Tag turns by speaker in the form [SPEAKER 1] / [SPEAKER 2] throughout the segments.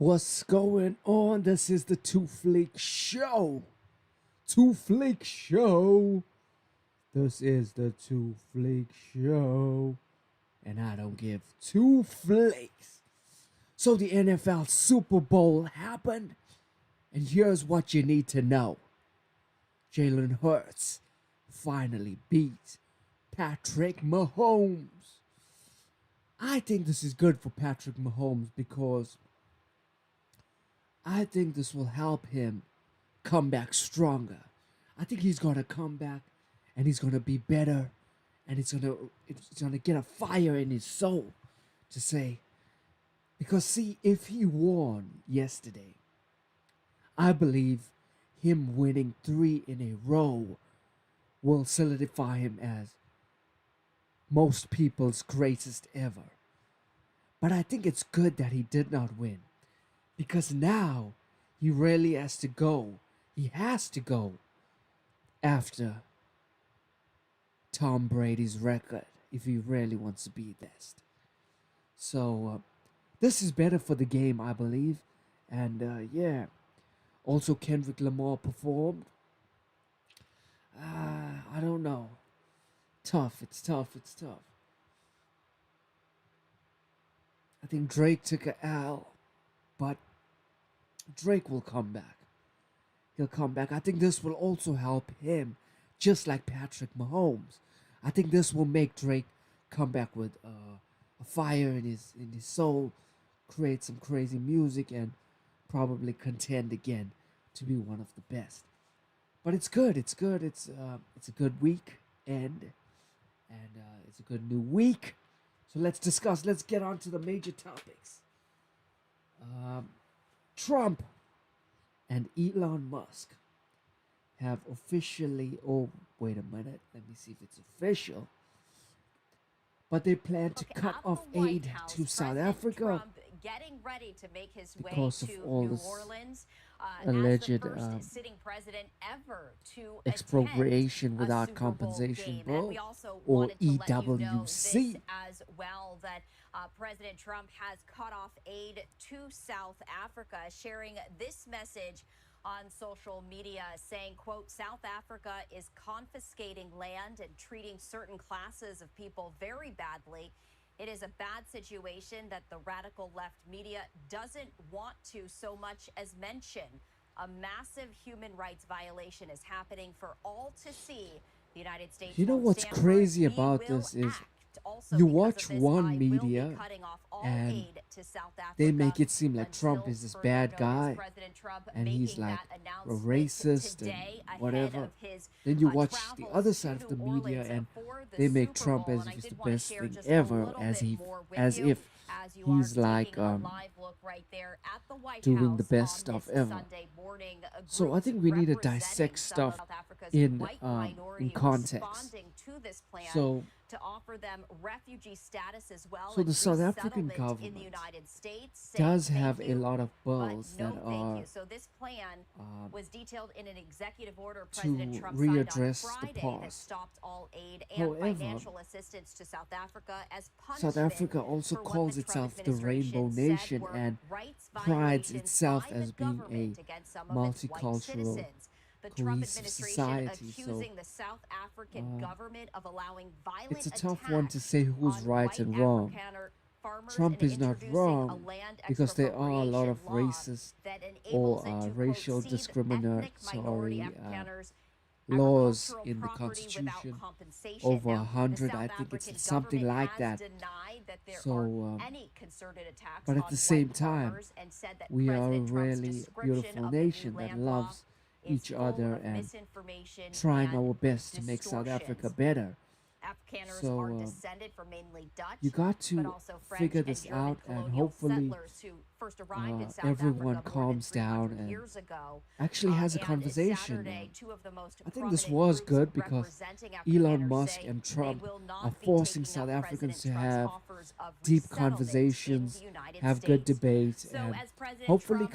[SPEAKER 1] What's going on? This is the Two Fleek Show. Two Fleek Show. This is the Two Fleek Show. And I don't give two flakes. So the NFL Super Bowl happened. And here's what you need to know. Jalen Hurts finally beat Patrick Mahomes. I think this is good for Patrick Mahomes because I think this will help him come back stronger. I think he's gonna come back and he's gonna be better, and it's gonna get a fire in his soul to say, because see, if he won yesterday, I believe him winning 3 in a row will solidify him as most people's greatest ever. But I think it's good that he did not win, because now he really has to go. He has to go after Tom Brady's record if he really wants to be best. So this is better for the game, I believe. And yeah, also Kendrick Lamar performed. I don't know. Tough. It's tough. I think Drake took a L, but Drake will come back. He'll come back. I think this will also help him, just like Patrick Mahomes. I think this will make Drake come back with a fire in his soul, create some crazy music, and probably contend again to be one of the best. But it's good. It's a good week and it's a good new week. So let's discuss. Let's get on to the major topics. Trump and Elon Musk have officially, oh, wait a minute, let me see if it's official, but they plan to cut off aid to South Africa
[SPEAKER 2] getting ready to make his way
[SPEAKER 1] because of
[SPEAKER 2] to
[SPEAKER 1] all
[SPEAKER 2] New
[SPEAKER 1] this
[SPEAKER 2] Orleans,
[SPEAKER 1] alleged
[SPEAKER 2] as the first sitting president ever to
[SPEAKER 1] expropriation
[SPEAKER 2] attend
[SPEAKER 1] without
[SPEAKER 2] a Super Bowl
[SPEAKER 1] compensation,
[SPEAKER 2] game.
[SPEAKER 1] bro,
[SPEAKER 2] And we also
[SPEAKER 1] or
[SPEAKER 2] wanted to let you know
[SPEAKER 1] EWC.
[SPEAKER 2] this as well, that President Trump has cut off aid to South Africa, sharing this message on social media saying, quote, South Africa is confiscating land and treating certain classes of people very badly. It is a bad situation that the radical left media doesn't want to so much as mention. A massive human rights violation is happening for all to see. The United States.
[SPEAKER 1] You know what's crazy about this is you watch one media and they make it seem like Trump is this bad guy and he's like a racist and whatever. Then you watch the other side of the media and they make Trump as if he's the best thing ever, as if he's like doing the best stuff ever. So I think we need to dissect stuff in context. So
[SPEAKER 2] to offer them refugee status as well.
[SPEAKER 1] So the South African government does have a lot of bills that are
[SPEAKER 2] so this plan was detailed in an executive order
[SPEAKER 1] to
[SPEAKER 2] President Trump
[SPEAKER 1] readdress
[SPEAKER 2] signed on
[SPEAKER 1] the
[SPEAKER 2] Friday that
[SPEAKER 1] past.
[SPEAKER 2] stopped all aid and
[SPEAKER 1] However,
[SPEAKER 2] financial assistance to South Africa as
[SPEAKER 1] South
[SPEAKER 2] punishment
[SPEAKER 1] Africa also
[SPEAKER 2] for what
[SPEAKER 1] calls
[SPEAKER 2] the Trump
[SPEAKER 1] itself the Rainbow
[SPEAKER 2] administration said
[SPEAKER 1] Nation
[SPEAKER 2] were
[SPEAKER 1] and
[SPEAKER 2] rights
[SPEAKER 1] prides
[SPEAKER 2] violations
[SPEAKER 1] itself
[SPEAKER 2] by
[SPEAKER 1] as
[SPEAKER 2] the
[SPEAKER 1] being
[SPEAKER 2] government
[SPEAKER 1] a
[SPEAKER 2] against some of its white
[SPEAKER 1] multicultural,
[SPEAKER 2] citizens. The Trump
[SPEAKER 1] cohesive
[SPEAKER 2] administration
[SPEAKER 1] society. So
[SPEAKER 2] accusing the South African government of allowing violent
[SPEAKER 1] it's a tough one to say who's
[SPEAKER 2] on
[SPEAKER 1] right
[SPEAKER 2] white
[SPEAKER 1] and wrong.
[SPEAKER 2] farmers
[SPEAKER 1] Trump
[SPEAKER 2] and
[SPEAKER 1] is not
[SPEAKER 2] introducing
[SPEAKER 1] wrong
[SPEAKER 2] a land
[SPEAKER 1] because there are a lot of
[SPEAKER 2] expropriation law
[SPEAKER 1] racist
[SPEAKER 2] that
[SPEAKER 1] or
[SPEAKER 2] enables it to, quote,
[SPEAKER 1] racial
[SPEAKER 2] cede
[SPEAKER 1] discriminatory
[SPEAKER 2] ethnic minority Afrikaners
[SPEAKER 1] laws
[SPEAKER 2] agricultural
[SPEAKER 1] in the
[SPEAKER 2] property without
[SPEAKER 1] Constitution.
[SPEAKER 2] compensation.
[SPEAKER 1] Over
[SPEAKER 2] Now, the
[SPEAKER 1] 100,
[SPEAKER 2] South
[SPEAKER 1] I think
[SPEAKER 2] African
[SPEAKER 1] it's something
[SPEAKER 2] government
[SPEAKER 1] like
[SPEAKER 2] has
[SPEAKER 1] that.
[SPEAKER 2] denied that there
[SPEAKER 1] So,
[SPEAKER 2] are any concerted attacks
[SPEAKER 1] but at
[SPEAKER 2] on
[SPEAKER 1] the same
[SPEAKER 2] white
[SPEAKER 1] time,
[SPEAKER 2] farmers and said that
[SPEAKER 1] we are a
[SPEAKER 2] President Trump's
[SPEAKER 1] really
[SPEAKER 2] description
[SPEAKER 1] beautiful
[SPEAKER 2] of the new
[SPEAKER 1] nation that
[SPEAKER 2] land law
[SPEAKER 1] loves
[SPEAKER 2] is
[SPEAKER 1] each
[SPEAKER 2] full
[SPEAKER 1] other
[SPEAKER 2] of
[SPEAKER 1] and
[SPEAKER 2] misinformation
[SPEAKER 1] trying
[SPEAKER 2] and
[SPEAKER 1] our best to make South Africa
[SPEAKER 2] distortions.
[SPEAKER 1] better.
[SPEAKER 2] Afrikaners
[SPEAKER 1] So,
[SPEAKER 2] are descended from mainly Dutch,
[SPEAKER 1] you got
[SPEAKER 2] but
[SPEAKER 1] to
[SPEAKER 2] also French
[SPEAKER 1] figure
[SPEAKER 2] and
[SPEAKER 1] this
[SPEAKER 2] German
[SPEAKER 1] out, and
[SPEAKER 2] colonial
[SPEAKER 1] hopefully
[SPEAKER 2] settlers who first arrived in South
[SPEAKER 1] everyone
[SPEAKER 2] Africa more than
[SPEAKER 1] calms down
[SPEAKER 2] 300
[SPEAKER 1] and
[SPEAKER 2] years ago.
[SPEAKER 1] actually has a
[SPEAKER 2] And
[SPEAKER 1] conversation.
[SPEAKER 2] Saturday, two of the most
[SPEAKER 1] I think this
[SPEAKER 2] prominent
[SPEAKER 1] was
[SPEAKER 2] groups
[SPEAKER 1] good because
[SPEAKER 2] representing
[SPEAKER 1] Elon
[SPEAKER 2] Afrikaners
[SPEAKER 1] Musk
[SPEAKER 2] say
[SPEAKER 1] and
[SPEAKER 2] they
[SPEAKER 1] Trump
[SPEAKER 2] will not
[SPEAKER 1] are
[SPEAKER 2] be
[SPEAKER 1] forcing
[SPEAKER 2] taking
[SPEAKER 1] South
[SPEAKER 2] up
[SPEAKER 1] Africans to
[SPEAKER 2] President Trump's
[SPEAKER 1] have
[SPEAKER 2] offers of
[SPEAKER 1] deep
[SPEAKER 2] resettlement
[SPEAKER 1] conversations,
[SPEAKER 2] in the United
[SPEAKER 1] have good
[SPEAKER 2] States.
[SPEAKER 1] debate,
[SPEAKER 2] So
[SPEAKER 1] and
[SPEAKER 2] as President
[SPEAKER 1] hopefully
[SPEAKER 2] Trump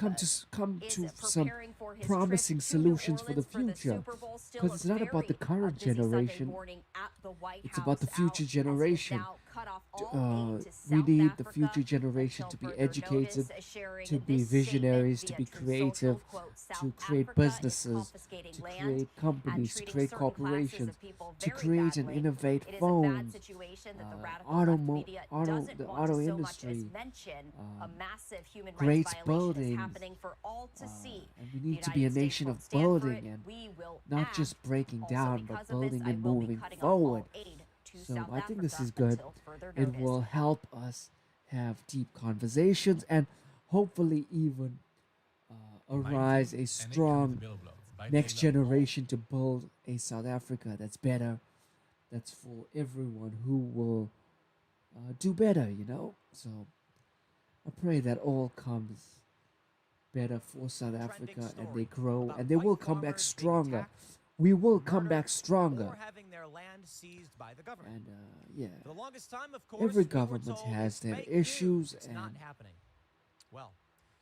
[SPEAKER 1] come
[SPEAKER 2] is
[SPEAKER 1] to some
[SPEAKER 2] preparing for his
[SPEAKER 1] promising
[SPEAKER 2] trip to New
[SPEAKER 1] solutions for the
[SPEAKER 2] Orleans for the
[SPEAKER 1] future.
[SPEAKER 2] Super Bowl, still
[SPEAKER 1] Because it's not about the
[SPEAKER 2] a
[SPEAKER 1] current
[SPEAKER 2] busy Sunday
[SPEAKER 1] generation,
[SPEAKER 2] morning at the White
[SPEAKER 1] it's
[SPEAKER 2] House
[SPEAKER 1] about the future
[SPEAKER 2] out as it is
[SPEAKER 1] generation.
[SPEAKER 2] now cut off all aid to
[SPEAKER 1] we
[SPEAKER 2] South
[SPEAKER 1] need the
[SPEAKER 2] Africa
[SPEAKER 1] future generation
[SPEAKER 2] until
[SPEAKER 1] to be
[SPEAKER 2] further
[SPEAKER 1] educated,
[SPEAKER 2] notice, sharing
[SPEAKER 1] to be
[SPEAKER 2] this statement
[SPEAKER 1] visionaries, to
[SPEAKER 2] via
[SPEAKER 1] be
[SPEAKER 2] Truth
[SPEAKER 1] creative,
[SPEAKER 2] Social, quote, South
[SPEAKER 1] to create
[SPEAKER 2] Africa is
[SPEAKER 1] businesses,
[SPEAKER 2] confiscating
[SPEAKER 1] to
[SPEAKER 2] land
[SPEAKER 1] create
[SPEAKER 2] and
[SPEAKER 1] companies, to
[SPEAKER 2] treating
[SPEAKER 1] create
[SPEAKER 2] certain classes
[SPEAKER 1] corporations,
[SPEAKER 2] of people
[SPEAKER 1] to
[SPEAKER 2] very
[SPEAKER 1] create and
[SPEAKER 2] badly.
[SPEAKER 1] innovate
[SPEAKER 2] It is a bad
[SPEAKER 1] phones,
[SPEAKER 2] situation that the radical
[SPEAKER 1] auto,
[SPEAKER 2] left media doesn't
[SPEAKER 1] the
[SPEAKER 2] want to
[SPEAKER 1] auto
[SPEAKER 2] so much as
[SPEAKER 1] industry,
[SPEAKER 2] mention a massive human rights
[SPEAKER 1] great
[SPEAKER 2] violation is
[SPEAKER 1] buildings,
[SPEAKER 2] happening for all to see.
[SPEAKER 1] and we
[SPEAKER 2] The
[SPEAKER 1] need to be a
[SPEAKER 2] United States
[SPEAKER 1] nation
[SPEAKER 2] won't
[SPEAKER 1] of
[SPEAKER 2] stand for
[SPEAKER 1] building
[SPEAKER 2] it.
[SPEAKER 1] and
[SPEAKER 2] We will
[SPEAKER 1] not
[SPEAKER 2] act.
[SPEAKER 1] just breaking
[SPEAKER 2] Also,
[SPEAKER 1] down, but
[SPEAKER 2] because of this,
[SPEAKER 1] building
[SPEAKER 2] I
[SPEAKER 1] and
[SPEAKER 2] will be
[SPEAKER 1] moving
[SPEAKER 2] cutting off
[SPEAKER 1] forward.
[SPEAKER 2] all aid to
[SPEAKER 1] So
[SPEAKER 2] South
[SPEAKER 1] I think this
[SPEAKER 2] Africa
[SPEAKER 1] is good.
[SPEAKER 2] until further
[SPEAKER 1] It
[SPEAKER 2] notice.
[SPEAKER 1] will help us have deep conversations and hopefully even arise a strong next generation to build a South Africa that's better, that's for everyone who will do better, you know? So I pray that all comes better for South Africa and they grow and they will come back stronger. We will come back stronger.
[SPEAKER 3] Or having their land seized by the government.
[SPEAKER 1] And yeah,
[SPEAKER 3] For the longest time, of course,
[SPEAKER 1] every
[SPEAKER 3] we were
[SPEAKER 1] government
[SPEAKER 3] told
[SPEAKER 1] has
[SPEAKER 3] it's
[SPEAKER 1] their
[SPEAKER 3] fake
[SPEAKER 1] issues,
[SPEAKER 3] news. It's
[SPEAKER 1] and
[SPEAKER 3] not happening. Well,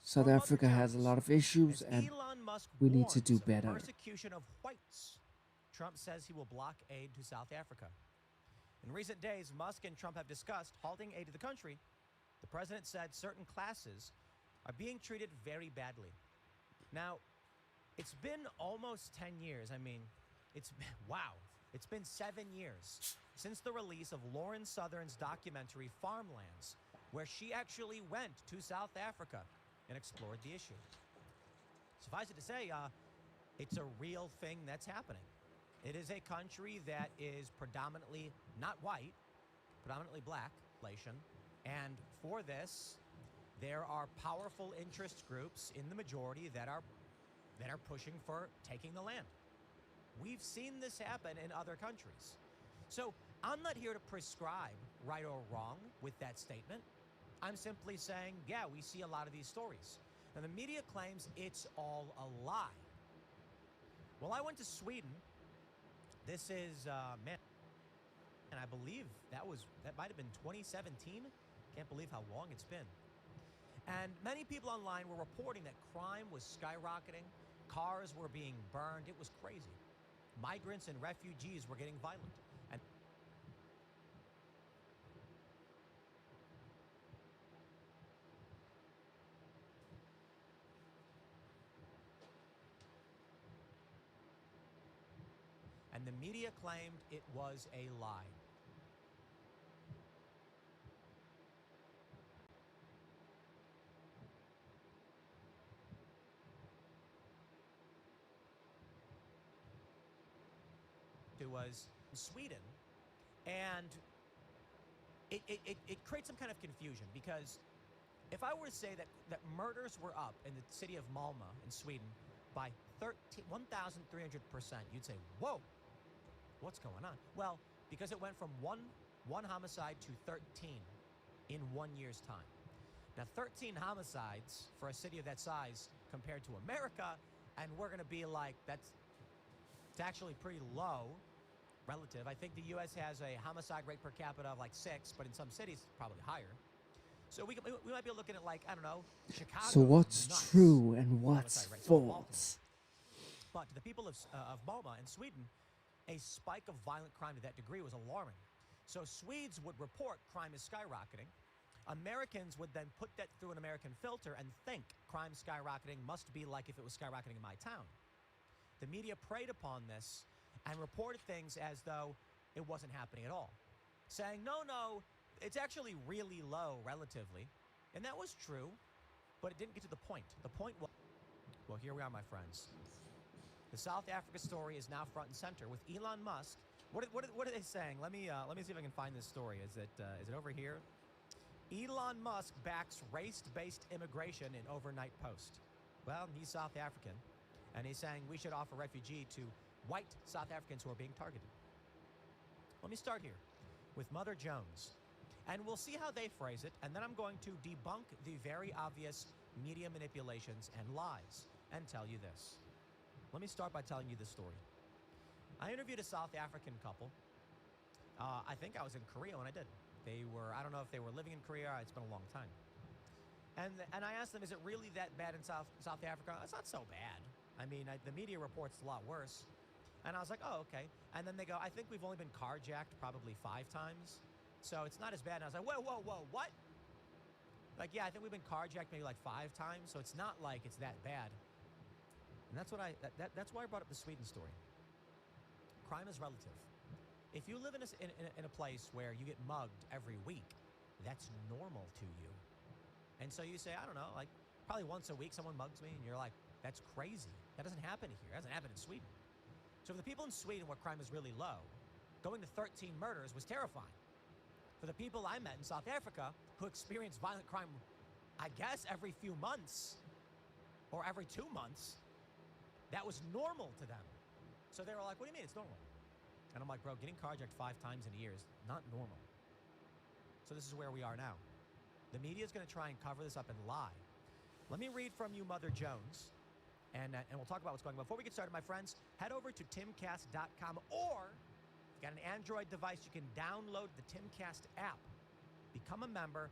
[SPEAKER 1] South
[SPEAKER 3] for Mother
[SPEAKER 1] Africa has a
[SPEAKER 3] Jones,
[SPEAKER 1] lot of issues,
[SPEAKER 3] as
[SPEAKER 1] and
[SPEAKER 3] Elon Musk
[SPEAKER 1] we need to
[SPEAKER 3] warns
[SPEAKER 1] do
[SPEAKER 3] of
[SPEAKER 1] better.
[SPEAKER 3] persecution of whites, Trump says he will block aid to South Africa. In recent days, Musk and Trump have discussed halting aid to the country. The president said certain classes are being treated very badly. Now, it's been almost 10 years. I mean, wow. It's been 7 years since the release of Lauren Southern's documentary Farmlands, where she actually went to South Africa and explored the issue. Suffice it to say, it's a real thing that's happening. It is a country that is predominantly not white, predominantly black, and for this, there are powerful interest groups in the majority that are pushing for taking the land. We've seen this happen in other countries. So I'm not here to prescribe right or wrong with that statement. I'm simply saying, yeah, we see a lot of these stories. And the media claims it's all a lie. Well, I went to Sweden. This is, man, and I believe that might have been 2017. Can't believe how long it's been. And many people online were reporting that crime was skyrocketing. Cars were being burned. It was crazy. Migrants and refugees were getting violent. And the media claimed it was a lie. It was in Sweden, and it creates some kind of confusion, because if I were to say that murders were up in the city of Malmö in Sweden by 1,300%, you'd say, whoa, what's going on? Well, because it went from one homicide to 13 in 1 year's time. Now, 13 homicides for a city of that size compared to America, and we're going to be like, it's actually pretty low relative. I think the U.S. has a homicide rate per capita of like 6, but in some cities, probably higher. So we might be looking at, like, I don't know, Chicago.
[SPEAKER 1] So what's
[SPEAKER 3] nuts.
[SPEAKER 1] true and what's
[SPEAKER 3] Homicide rate.
[SPEAKER 1] false?
[SPEAKER 3] But to the people of Malmö in Sweden, a spike of violent crime to that degree was alarming. So Swedes would report crime is skyrocketing. Americans would then put that through an American filter and think crime skyrocketing must be like if it was skyrocketing in my town. The media preyed upon this and reported things as though it wasn't happening at all, saying, no, it's actually really low relatively. And that was true, but it didn't get to the point. The point was, well, here we are, my friends. The South Africa story is now front and center with Elon Musk. What are they saying? Let me see if I can find this story. Is it over here? Elon Musk backs race-based immigration in overnight post. Well, he's South African, and he's saying we should offer refugee to white South Africans who are being targeted. Let me start here with Mother Jones, and we'll see how they phrase it, and then I'm going to debunk the very obvious media manipulations and lies and tell you this. Let me start by telling you this story. I interviewed a South African couple. I think I was in Korea when I did. I don't know if they were living in Korea. It's been a long time. And I asked them, is it really that bad in South Africa? It's not so bad. I mean, the media reports it's a lot worse. And I was like, oh, okay. And then they go, I think we've only been carjacked probably 5 times. So it's not as bad. And I was like, whoa, what? Like, yeah, I think we've been carjacked maybe like 5 times, so it's not like it's that bad. And that's that's why I brought up the Sweden story. Crime is relative. If you live in a place where you get mugged every week, that's normal to you. And so you say, I don't know, like probably once a week someone mugs me, and you're like, that's crazy. That doesn't happen here. It doesn't happen in Sweden. So for the people in Sweden where crime is really low, going to 13 murders was terrifying. For the people I met in South Africa who experienced violent crime, I guess every few months or every 2 months, that was normal to them. So they were like, what do you mean it's normal? And I'm like, bro, getting carjacked 5 times in a year is not normal. So this is where we are now. The media is going to try and cover this up and lie. Let me read from you, Mother Jones, and we'll talk about what's going on. Before we get started, my friends, head over to timcast.com, or if you've got an Android device, you can download the Timcast app. Become a member.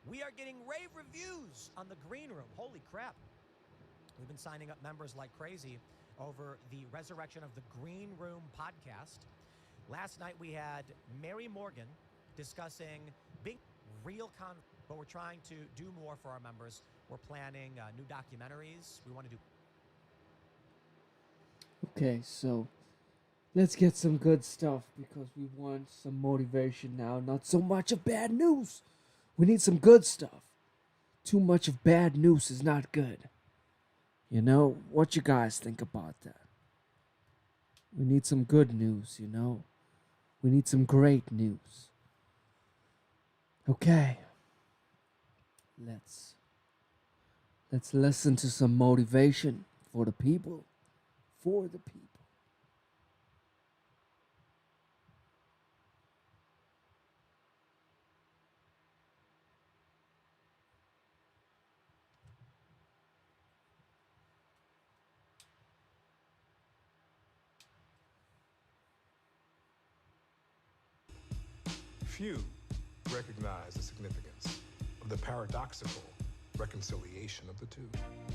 [SPEAKER 3] We are getting rave reviews on the Green Room. Holy crap. We've been signing up members like crazy over the resurrection of the Green Room podcast. Last night we had Mary Morgan discussing big real but we're trying to do more for our members. We're planning new documentaries. We want to do.
[SPEAKER 1] Okay, so let's get some good stuff because we want some motivation now, not so much of bad news. We need some good stuff. Too much of bad news is not good. You know, what you guys think about that? We need some good news, you know? We need some great news. Okay. Let's listen to some motivation for the people. For the people.
[SPEAKER 4] Few recognize the significance of the paradoxical reconciliation of the two.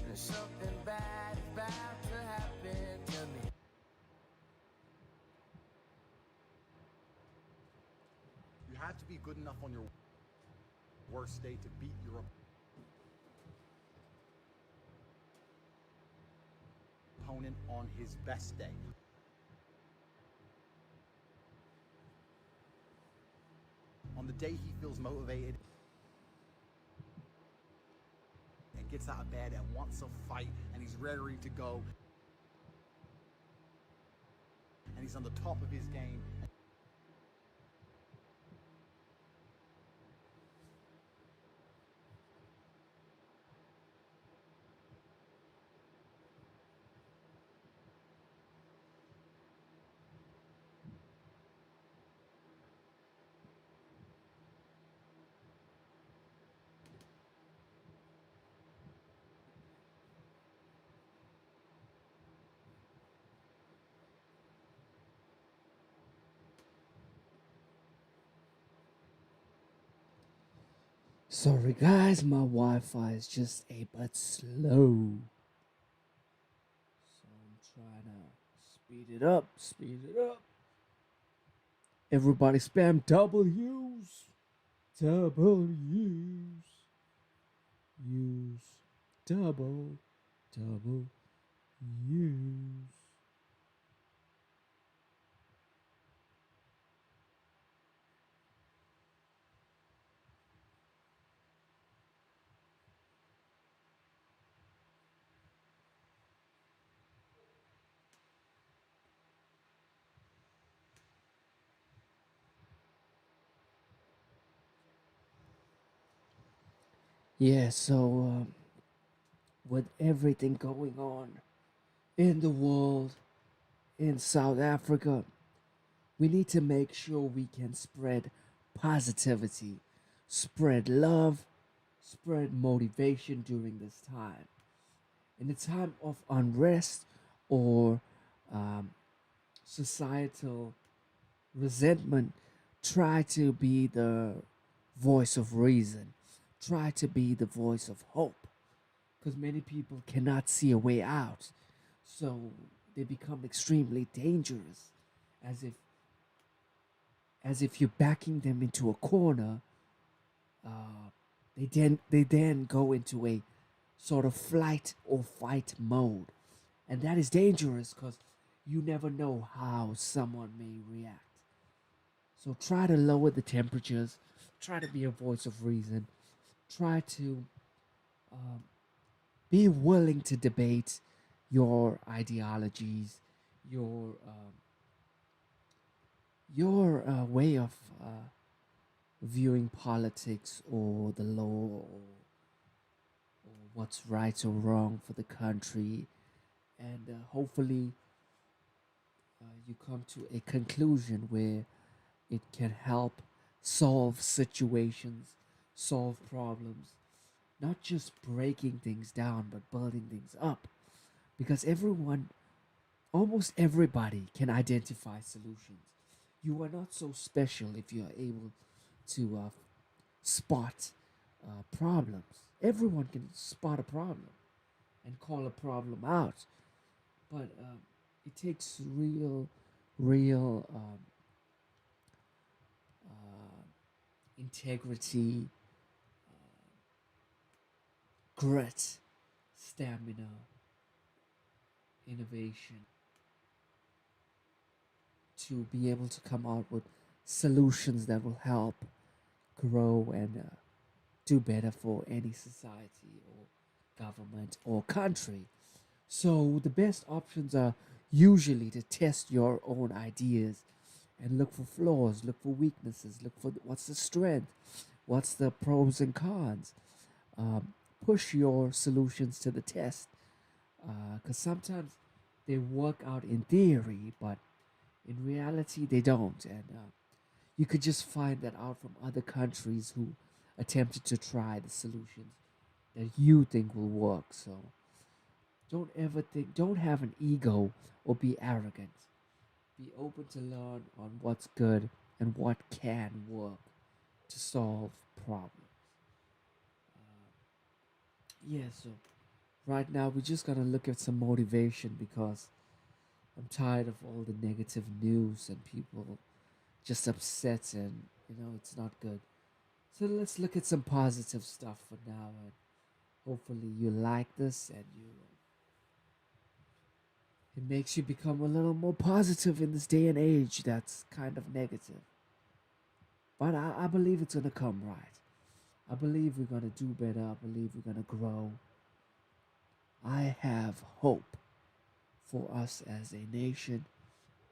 [SPEAKER 5] There's something bad about to happen to me.
[SPEAKER 6] You have to be good enough on your worst day to beat your opponent on his best day. On the day he feels motivated and gets out of bed and wants to fight and he's ready to go and he's on the top of his game.
[SPEAKER 1] Sorry guys, my Wi-Fi is just a bit slow. So I'm trying to speed it up, Everybody spam W's. W's. Use double U's. Yeah, so with everything going on in the world, in South Africa, we need to make sure we can spread positivity, spread love, spread motivation during this time. In a time of unrest or societal resentment, try to be the voice of reason. Try to be the voice of hope. Because many people cannot see a way out. So they become extremely dangerous. As if as if you're backing them into a corner, they then go into a sort of flight or fight mode, and that is dangerous because you never know how someone may react. So try to lower the temperatures, try to be a voice of reason, try to be willing to debate your ideologies, your way of viewing politics or the law, or what's right or wrong for the country, and hopefully you come to a conclusion where it can help solve situations, solve problems, not just breaking things down, but building things up. Because everyone, almost everybody, can identify solutions. You are not so special if you are able to spot problems. Everyone can spot a problem and call a problem out, but it takes real integrity, grit, stamina, innovation to be able to come out with solutions that will help grow and do better for any society or government or country. So the best options are usually to test your own ideas and look for flaws, look for weaknesses, look for what's the strength, what's the pros and cons. Push your solutions to the test, because sometimes they work out in theory, but in reality they don't. And you could just find that out from other countries who attempted to try the solutions that you think will work. So don't have an ego or be arrogant. Be open to learn on what's good and what can work to solve problems. Yeah, so right now we're just gonna look at some motivation because I'm tired of all the negative news and people just upset, and it's not good. So let's look at some positive stuff for now, and hopefully you like this and it makes you become a little more positive in this day and age that's kind of negative. But I believe it's gonna come right. I believe we're gonna do better. I believe we're gonna grow. I have hope for us as a nation.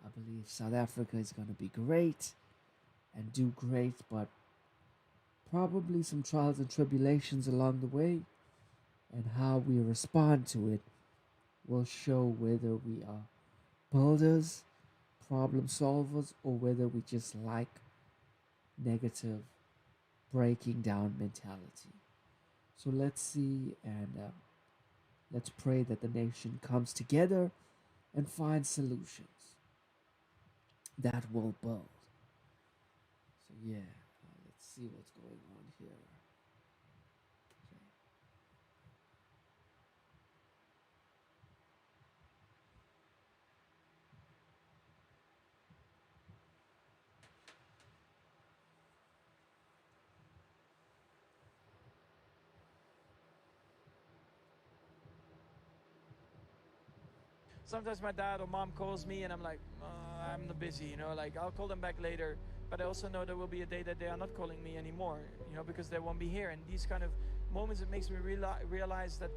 [SPEAKER 1] I believe South Africa is gonna be great and do great, but probably some trials and tribulations along the way, and how we respond to it will show whether we are builders, problem solvers, or whether we just like negative breaking down mentality. So let's see, and let's pray that the nation comes together and finds solutions that will build. So yeah, let's see what's going on here. Okay.
[SPEAKER 7] Sometimes my dad or mom calls me and I'm like, I'm not busy, like I'll call them back later. But I also know there will be a day that they are not calling me anymore, because they won't be here. And these kind of moments, it makes me realize that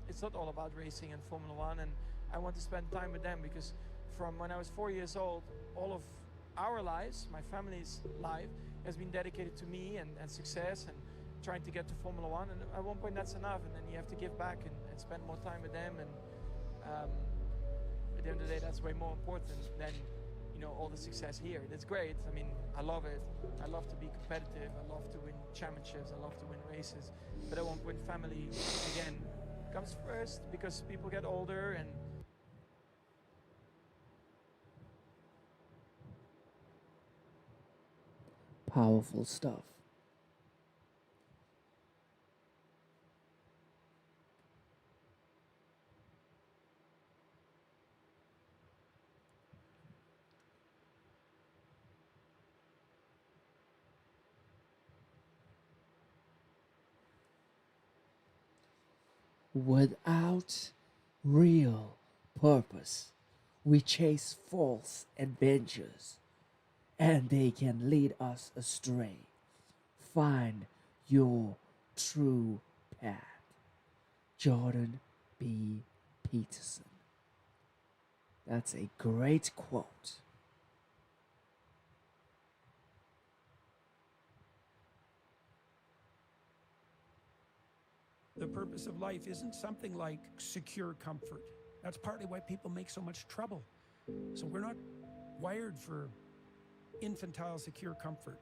[SPEAKER 7] it's not all about racing and Formula One. And I want to spend time with them, because from when I was 4 years old, all of our lives, my family's life, has been dedicated to me and success and trying to get to Formula One. And at one point that's enough, and then you have to give back and spend more time with them. And at the end of the day, that's way more important than all the success here. That's great. I mean, I love it. I love to be competitive. I love to win championships. I love to win races. But at one point, family again comes first, because people get older and
[SPEAKER 1] Powerful stuff. Without real purpose, we chase false adventures, and they can lead us astray. Find your true path. Jordan B. Peterson. That's a great quote.
[SPEAKER 8] The purpose of life isn't something like secure comfort. That's partly why people make so much trouble. So we're not wired for infantile secure comfort.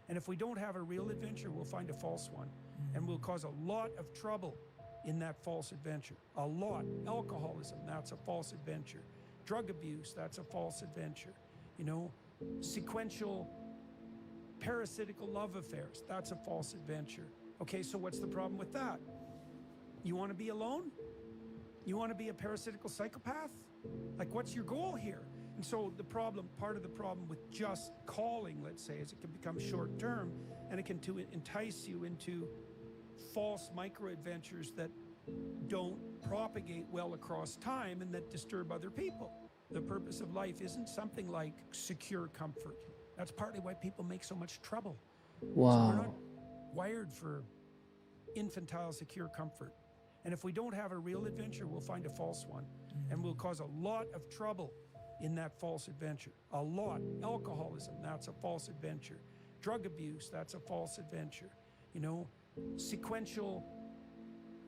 [SPEAKER 8] And if we don't have a real adventure, we'll find a false one. And we'll cause a lot of trouble in that false adventure. A lot. Alcoholism, that's a false adventure. Drug abuse, that's a false adventure. You know, sequential parasitical love affairs, that's a false adventure. Okay, so what's the problem with that? You want to be alone? You want to be a parasitical psychopath? Like, what's your goal here? And so the problem, part of the problem with just calling, let's say, is it can become short term, and it can entice you into false micro adventures that don't propagate well across time and that disturb other people. The purpose of life isn't something like secure comfort. That's partly why people make so much trouble. So we're not
[SPEAKER 1] Wow.
[SPEAKER 8] wired for infantile secure comfort. And if we don't have a real adventure, we'll find a false one. And we'll cause a lot of trouble in that false adventure. A lot. Alcoholism, that's a false adventure. Drug abuse, that's a false adventure. You know, sequential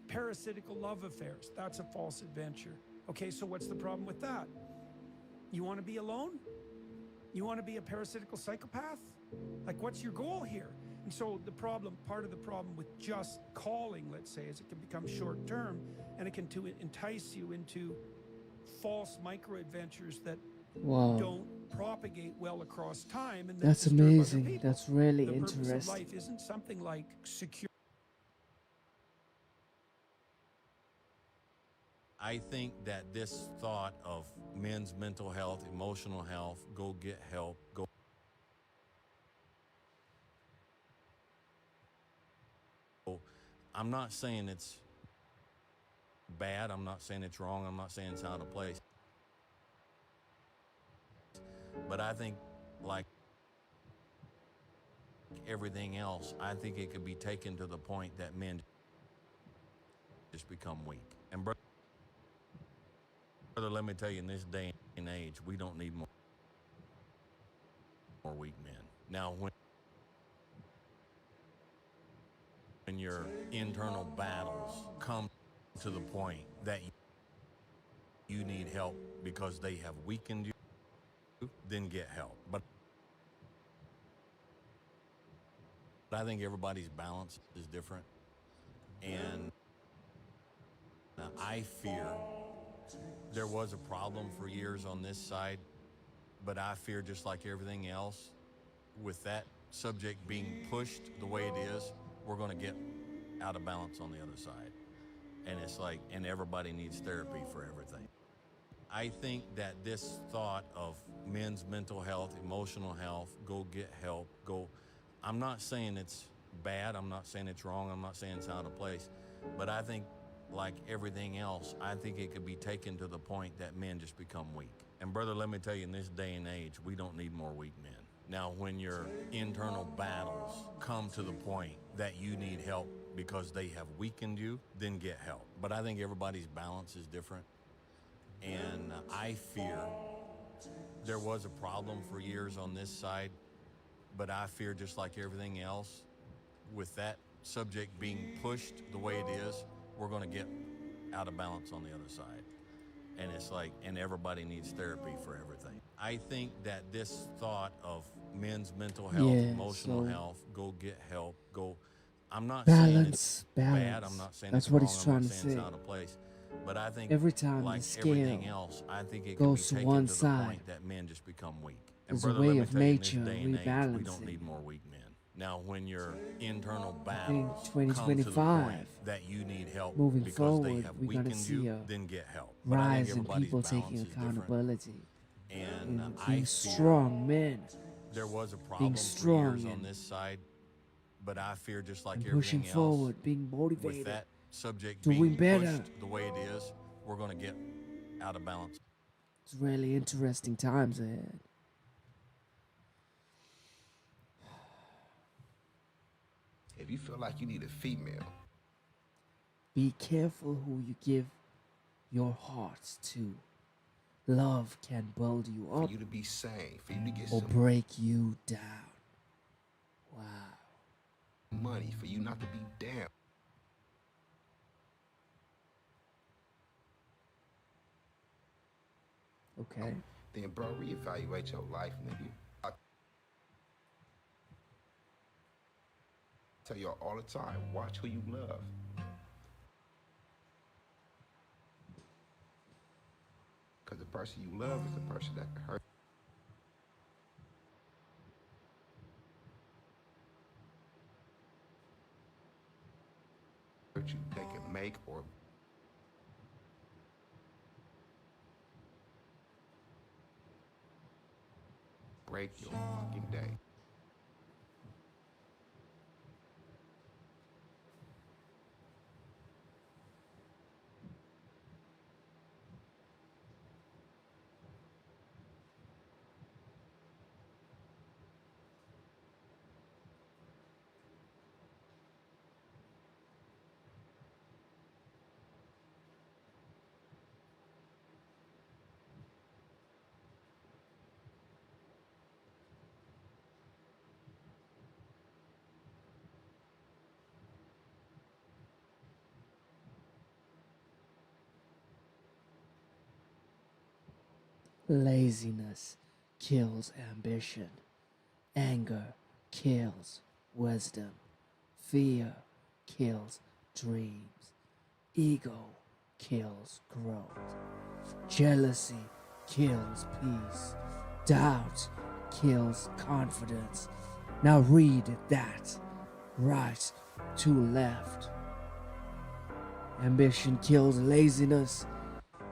[SPEAKER 8] parasitical love affairs, that's a false adventure. Okay, so what's the problem with that? You want to be alone? You want to be a parasitical psychopath? Like, what's your goal here? And so the problem, part of the problem with just calling, let's say, is it can become short term, and it can entice you into false micro adventures that
[SPEAKER 1] Wow.
[SPEAKER 8] don't propagate well across time and that
[SPEAKER 1] That's
[SPEAKER 8] disturb other
[SPEAKER 1] amazing.
[SPEAKER 8] people.
[SPEAKER 1] That's really
[SPEAKER 8] The purpose of
[SPEAKER 1] interesting.
[SPEAKER 8] life isn't something like secure.
[SPEAKER 9] I think that this thought of men's mental health, emotional health, go get help, go. I'm not saying it's bad. I'm not saying it's wrong. I'm not saying it's out of place. But I think, like everything else, I think it could be taken to the point that men just become weak. And brother, let me tell you, in this day and age, we don't need more weak men. Now, when your internal battles come to the point that you need help because they have weakened you, then get help. But I think everybody's balance is different. And I fear there was a problem for years on this side, but I fear, just like everything else, with that subject being pushed the way it is, we're going to get out of balance on the other side. And it's like, and everybody needs therapy for everything. I think that this thought of men's mental health, emotional health, go get help, go. I'm not saying it's bad. I'm not saying it's wrong. I'm not saying it's out of place. But I think, like everything else, I think it could be taken to the point that men just become weak. And brother, let me tell you, in this day and age, we don't need more weak men. Now, when your internal battles come to the point that you need help because they have weakened you, then get help. But I think everybody's balance is different. And I fear there was a problem for years on this side, but I fear, just like everything else, with that subject being pushed the way it is, we're going to get out of balance on the other side. And it's like, and everybody needs therapy for everything. I think that this thought of men's mental health,
[SPEAKER 1] Yeah,
[SPEAKER 9] emotional
[SPEAKER 1] so
[SPEAKER 9] health, go get help, go. I'm not saying it's
[SPEAKER 1] balance.
[SPEAKER 9] bad. I'm not saying
[SPEAKER 1] That's
[SPEAKER 9] it's
[SPEAKER 1] what
[SPEAKER 9] wrong.
[SPEAKER 1] he's
[SPEAKER 9] I'm
[SPEAKER 1] trying
[SPEAKER 9] not
[SPEAKER 1] to
[SPEAKER 9] saying it's
[SPEAKER 1] say.
[SPEAKER 9] out of place. But I think,
[SPEAKER 1] Every time
[SPEAKER 9] like
[SPEAKER 1] the
[SPEAKER 9] everything
[SPEAKER 1] scale
[SPEAKER 9] else, I think it
[SPEAKER 1] goes
[SPEAKER 9] can
[SPEAKER 1] to
[SPEAKER 9] be
[SPEAKER 1] one
[SPEAKER 9] taken to the
[SPEAKER 1] side,
[SPEAKER 9] point that men just become weak.
[SPEAKER 1] there's a
[SPEAKER 9] brother,
[SPEAKER 1] way
[SPEAKER 9] let me
[SPEAKER 1] of
[SPEAKER 9] tell you, in
[SPEAKER 1] nature
[SPEAKER 9] this day and age, we don't
[SPEAKER 1] rebalancing.
[SPEAKER 9] need more weak men. Now, when your internal
[SPEAKER 1] I think
[SPEAKER 9] battles come to the
[SPEAKER 1] 2025,
[SPEAKER 9] point that you need help
[SPEAKER 1] moving
[SPEAKER 9] because they
[SPEAKER 1] forward,
[SPEAKER 9] have
[SPEAKER 1] we're gonna
[SPEAKER 9] weakened
[SPEAKER 1] see
[SPEAKER 9] you,
[SPEAKER 1] a
[SPEAKER 9] then get help. But I think
[SPEAKER 1] rise in
[SPEAKER 9] everybody's
[SPEAKER 1] people
[SPEAKER 9] balance
[SPEAKER 1] taking
[SPEAKER 9] is different.
[SPEAKER 1] accountability
[SPEAKER 9] And
[SPEAKER 1] and
[SPEAKER 9] I
[SPEAKER 1] being
[SPEAKER 9] fear
[SPEAKER 1] strong men
[SPEAKER 9] there was a
[SPEAKER 1] being
[SPEAKER 9] problem for
[SPEAKER 1] strong
[SPEAKER 9] years on
[SPEAKER 1] and-
[SPEAKER 9] this side, but I fear, just like
[SPEAKER 1] and pushing
[SPEAKER 9] everything else,
[SPEAKER 1] forward, being
[SPEAKER 9] with
[SPEAKER 1] motivated.
[SPEAKER 9] that subject
[SPEAKER 1] Doing
[SPEAKER 9] being
[SPEAKER 1] better.
[SPEAKER 9] pushed the way it is, we're going to get out of balance.
[SPEAKER 1] It's really interesting times ahead.
[SPEAKER 10] If you feel like you need a female,
[SPEAKER 1] Be careful who you give your hearts to. Love can build you
[SPEAKER 10] for
[SPEAKER 1] up
[SPEAKER 10] you to be sane, for you to get
[SPEAKER 1] or
[SPEAKER 10] some
[SPEAKER 1] break you down. Wow.
[SPEAKER 10] money, for you not to be down.
[SPEAKER 1] Okay.
[SPEAKER 10] Then, bro, reevaluate your life, nigga. I tell y'all all the time, watch who you love. Because the person you love is the person that can hurt you. They can make or break your fucking day.
[SPEAKER 1] Laziness kills ambition. Anger kills wisdom. Fear kills dreams. Ego kills growth. Jealousy kills peace. Doubt kills confidence. Now read that. Right to left. Ambition kills laziness.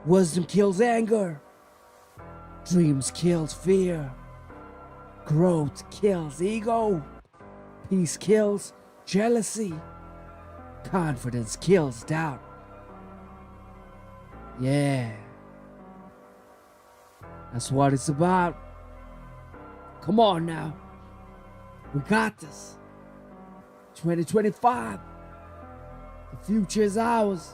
[SPEAKER 1] Wisdom kills anger. Dreams kills fear. Growth kills ego. Peace kills jealousy. Confidence kills doubt. Yeah. That's what it's about. Come on now. We got this. 2025. The future is ours.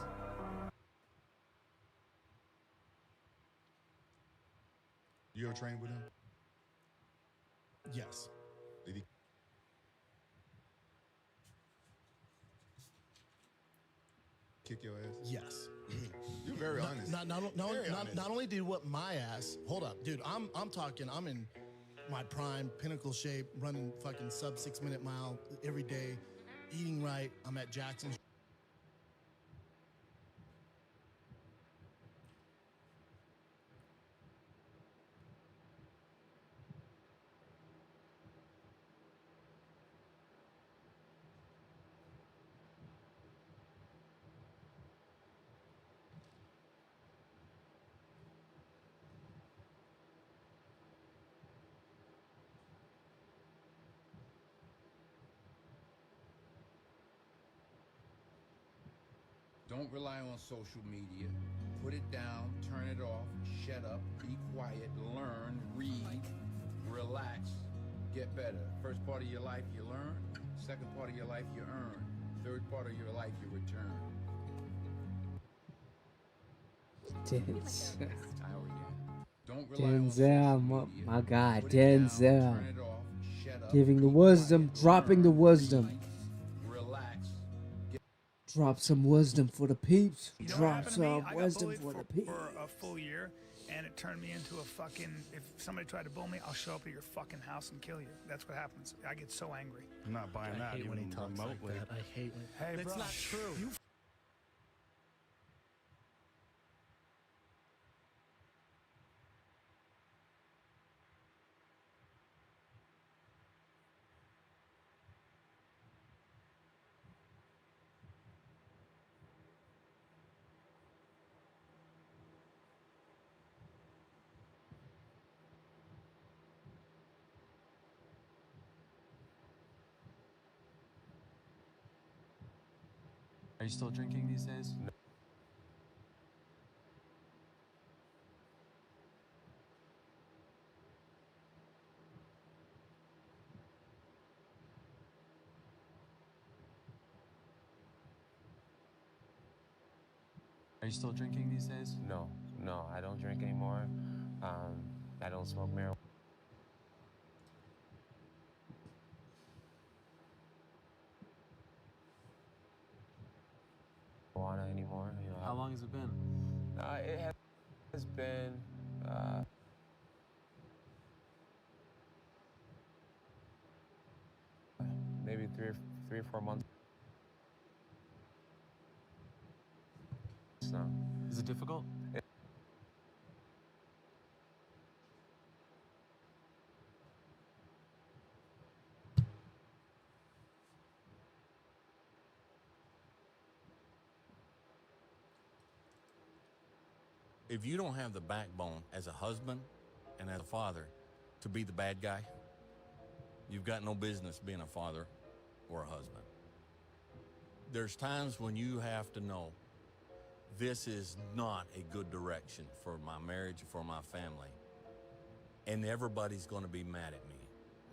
[SPEAKER 11] You ever trained with him?
[SPEAKER 12] Yes.
[SPEAKER 11] Did he? Kick your ass?
[SPEAKER 12] Yes.
[SPEAKER 11] You're very honest. Very honest.
[SPEAKER 12] Not only did he whip my ass. Hold up, dude. I'm talking. I'm in my prime, pinnacle shape, running fucking sub 6 minute mile every day, eating right. I'm at Jackson.
[SPEAKER 13] Don't rely on social media. Put it down, turn it off, shut up, be quiet, learn, read, relax, get better. First part of your life, you learn. Second part of your life, you earn. Third part of your life, you return.
[SPEAKER 1] Denzel.
[SPEAKER 13] Don't rely on social
[SPEAKER 1] Denzel,
[SPEAKER 13] media.
[SPEAKER 1] my guy,
[SPEAKER 13] Put it down,
[SPEAKER 1] Denzel.
[SPEAKER 13] turn it off, shut up,
[SPEAKER 1] Giving the
[SPEAKER 13] be
[SPEAKER 1] wisdom,
[SPEAKER 13] quiet,
[SPEAKER 1] dropping the
[SPEAKER 13] learn,
[SPEAKER 1] wisdom.
[SPEAKER 13] read, relax.
[SPEAKER 1] Drop some wisdom for the peeps.
[SPEAKER 8] You know what
[SPEAKER 1] Drop
[SPEAKER 8] happened to me?
[SPEAKER 1] some
[SPEAKER 8] I got
[SPEAKER 1] wisdom
[SPEAKER 8] bullied
[SPEAKER 1] for the peeps.
[SPEAKER 8] for a full year, and it turned me into a fucking. If somebody tried to bull me, I'll show up at your fucking house and kill you. That's what happens. I get so angry.
[SPEAKER 11] I'm not buying
[SPEAKER 12] I
[SPEAKER 11] that.
[SPEAKER 12] hate when he
[SPEAKER 11] even
[SPEAKER 12] talks like
[SPEAKER 11] remotely.
[SPEAKER 12] that. I hate when.
[SPEAKER 8] Hey,
[SPEAKER 12] That's
[SPEAKER 8] bro,
[SPEAKER 12] not true.
[SPEAKER 8] You
[SPEAKER 14] you still drinking these days? No. Are you still drinking these days?
[SPEAKER 15] No, I don't drink anymore. I don't smoke marijuana anymore. You know,
[SPEAKER 14] How long has it been?
[SPEAKER 15] it has been maybe three or 4 months now.
[SPEAKER 14] Is it difficult?
[SPEAKER 9] If you don't have the backbone as a husband and as a father to be the bad guy, you've got no business being a father or a husband. There's times when you have to know this is not a good direction for my marriage, for my family. And everybody's going to be mad at me.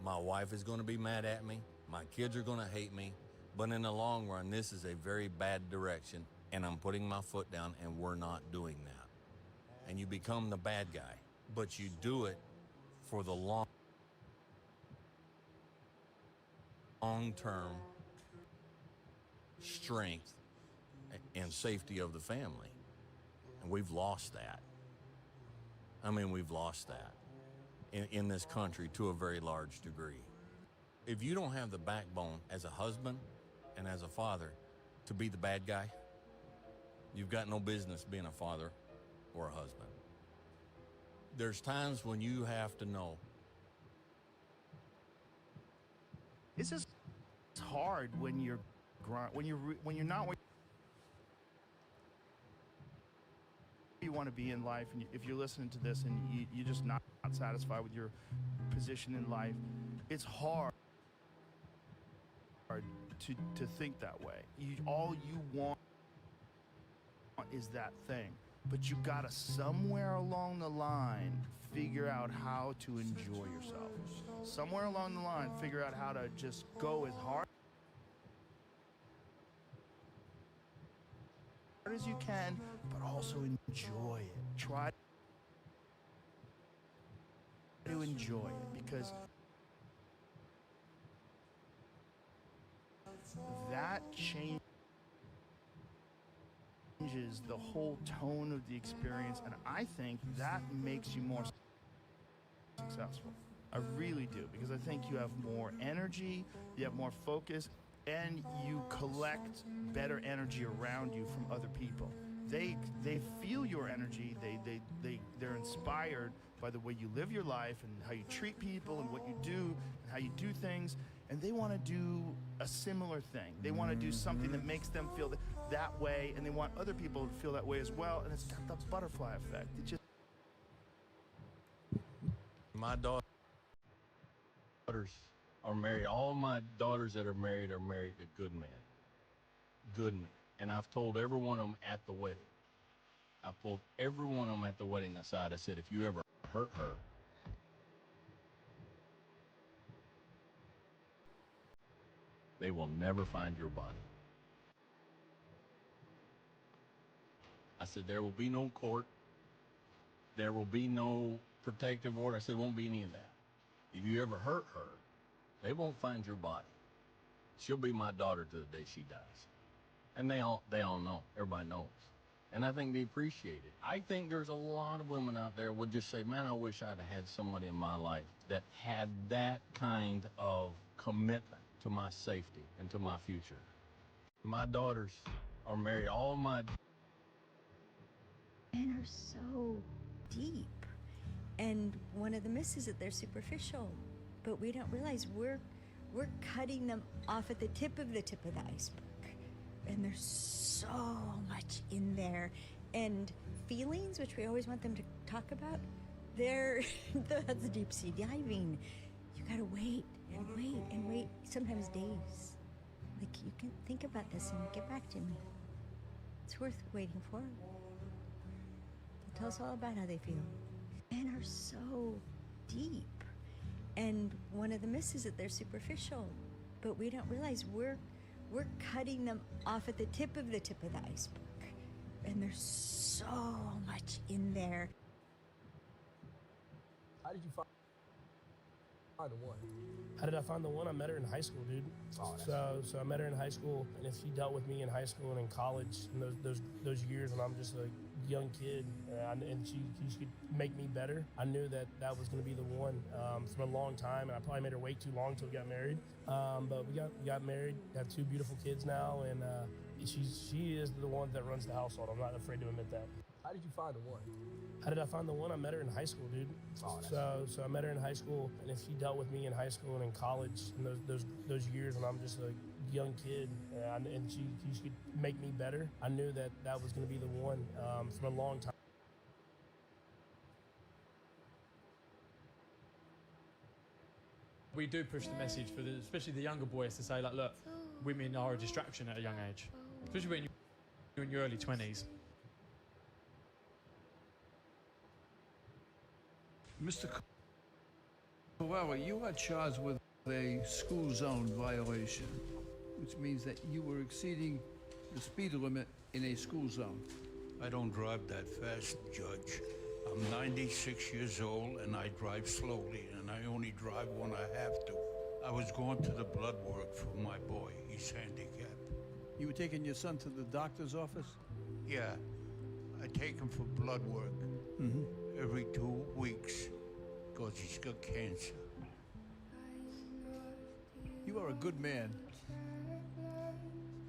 [SPEAKER 9] My wife is going to be mad at me. My kids are going to hate me. But in the long run, this is a very bad direction, and I'm putting my foot down, and we're not doing that. And you become the bad guy, but you do it for the long-term strength and safety of the family. And we've lost that. I mean, we've lost that in this country to a very large degree. If you don't have the backbone as a husband and as a father to be the bad guy, you've got no business being a father or a husband. There's times when you have to know.
[SPEAKER 16] It's just hard when you're not where you want to be in life, and if you're listening to this and you're just not satisfied with your position in life, it's hard to think that way. All you want is that thing. But you gotta somewhere along the line figure out how to enjoy yourself. Somewhere along the line, figure out how to just go as hard as you can, but also enjoy it. Try to enjoy it, because that changes the whole tone of the experience, and I think that makes you more successful. I really do, because I think you have more energy, you have more focus, and you collect better energy around you from other people. They feel your energy, they're inspired by the way you live your life and how you treat people and what you do and how you do things, and they want to do a similar thing. They want to do something that makes them feel that way, and they want other people to feel that way as well, and it's got the butterfly effect. It just...
[SPEAKER 9] My daughters are married. All my daughters that are married to good men. Good men. And I've told every one of them at the wedding. I pulled every one of them at the wedding aside. I said, if you ever hurt her, they will never find your body. I said, there will be no court. There will be no protective order. I said, there won't be any of that. If you ever hurt her, they won't find your body. She'll be my daughter to the day she dies. And they all know. Everybody knows. And I think they appreciate it. I think there's a lot of women out there would just say, man, I wish I'd have had somebody in my life that had that kind of commitment to my safety and to my future. My daughters are married. All my
[SPEAKER 17] men are so deep. And one of the myths is that they're superficial. But we don't realize we're cutting them off at the tip of the iceberg. And there's so much in there. And feelings, which we always want them to talk about, that's deep sea diving. You gotta wait and wait and wait, sometimes days. Like, you can think about this and get back to me. It's worth waiting for. Tell us all about how they feel. Men are so deep. And one of the myths is that they're superficial. But we don't realize we're cutting them off at the tip of the iceberg. And there's so much in there.
[SPEAKER 18] How did you find the one?
[SPEAKER 19] How did I find the one? I met her in high school, dude.
[SPEAKER 18] Oh,
[SPEAKER 19] So I met her in high school, and if she dealt with me in high school and in college, and those years when I'm just a young kid, and she could make me better, I knew that was going to be the one for a long time, and I probably made her wait too long until we got married. But we got married, have 2 beautiful kids now, and she is the one that runs the household. I'm not afraid to admit that.
[SPEAKER 18] How did you find the one?
[SPEAKER 19] How did I find the one? I met her in high school, dude.
[SPEAKER 18] Oh,
[SPEAKER 19] so I met her in high school, and if she dealt with me in high school and in college, and those years when I'm just a young kid, and she could make me better, I knew that was going to be the one for a long time.
[SPEAKER 14] We do push the message for especially the younger boys to say, like, look, women are a distraction at a young age, especially when you're in your early 20s.
[SPEAKER 20] Mr. Coelho, you are charged with a school zone violation, which means that you were exceeding the speed limit in a school zone.
[SPEAKER 21] I don't drive that fast, Judge. I'm 96 years old and I drive slowly, and I only drive when I have to. I was going to the blood work for my boy. He's handicapped.
[SPEAKER 20] You were taking your son to the doctor's office?
[SPEAKER 21] Yeah, I take him for blood work every 2 weeks because he's got cancer.
[SPEAKER 20] You are a good man.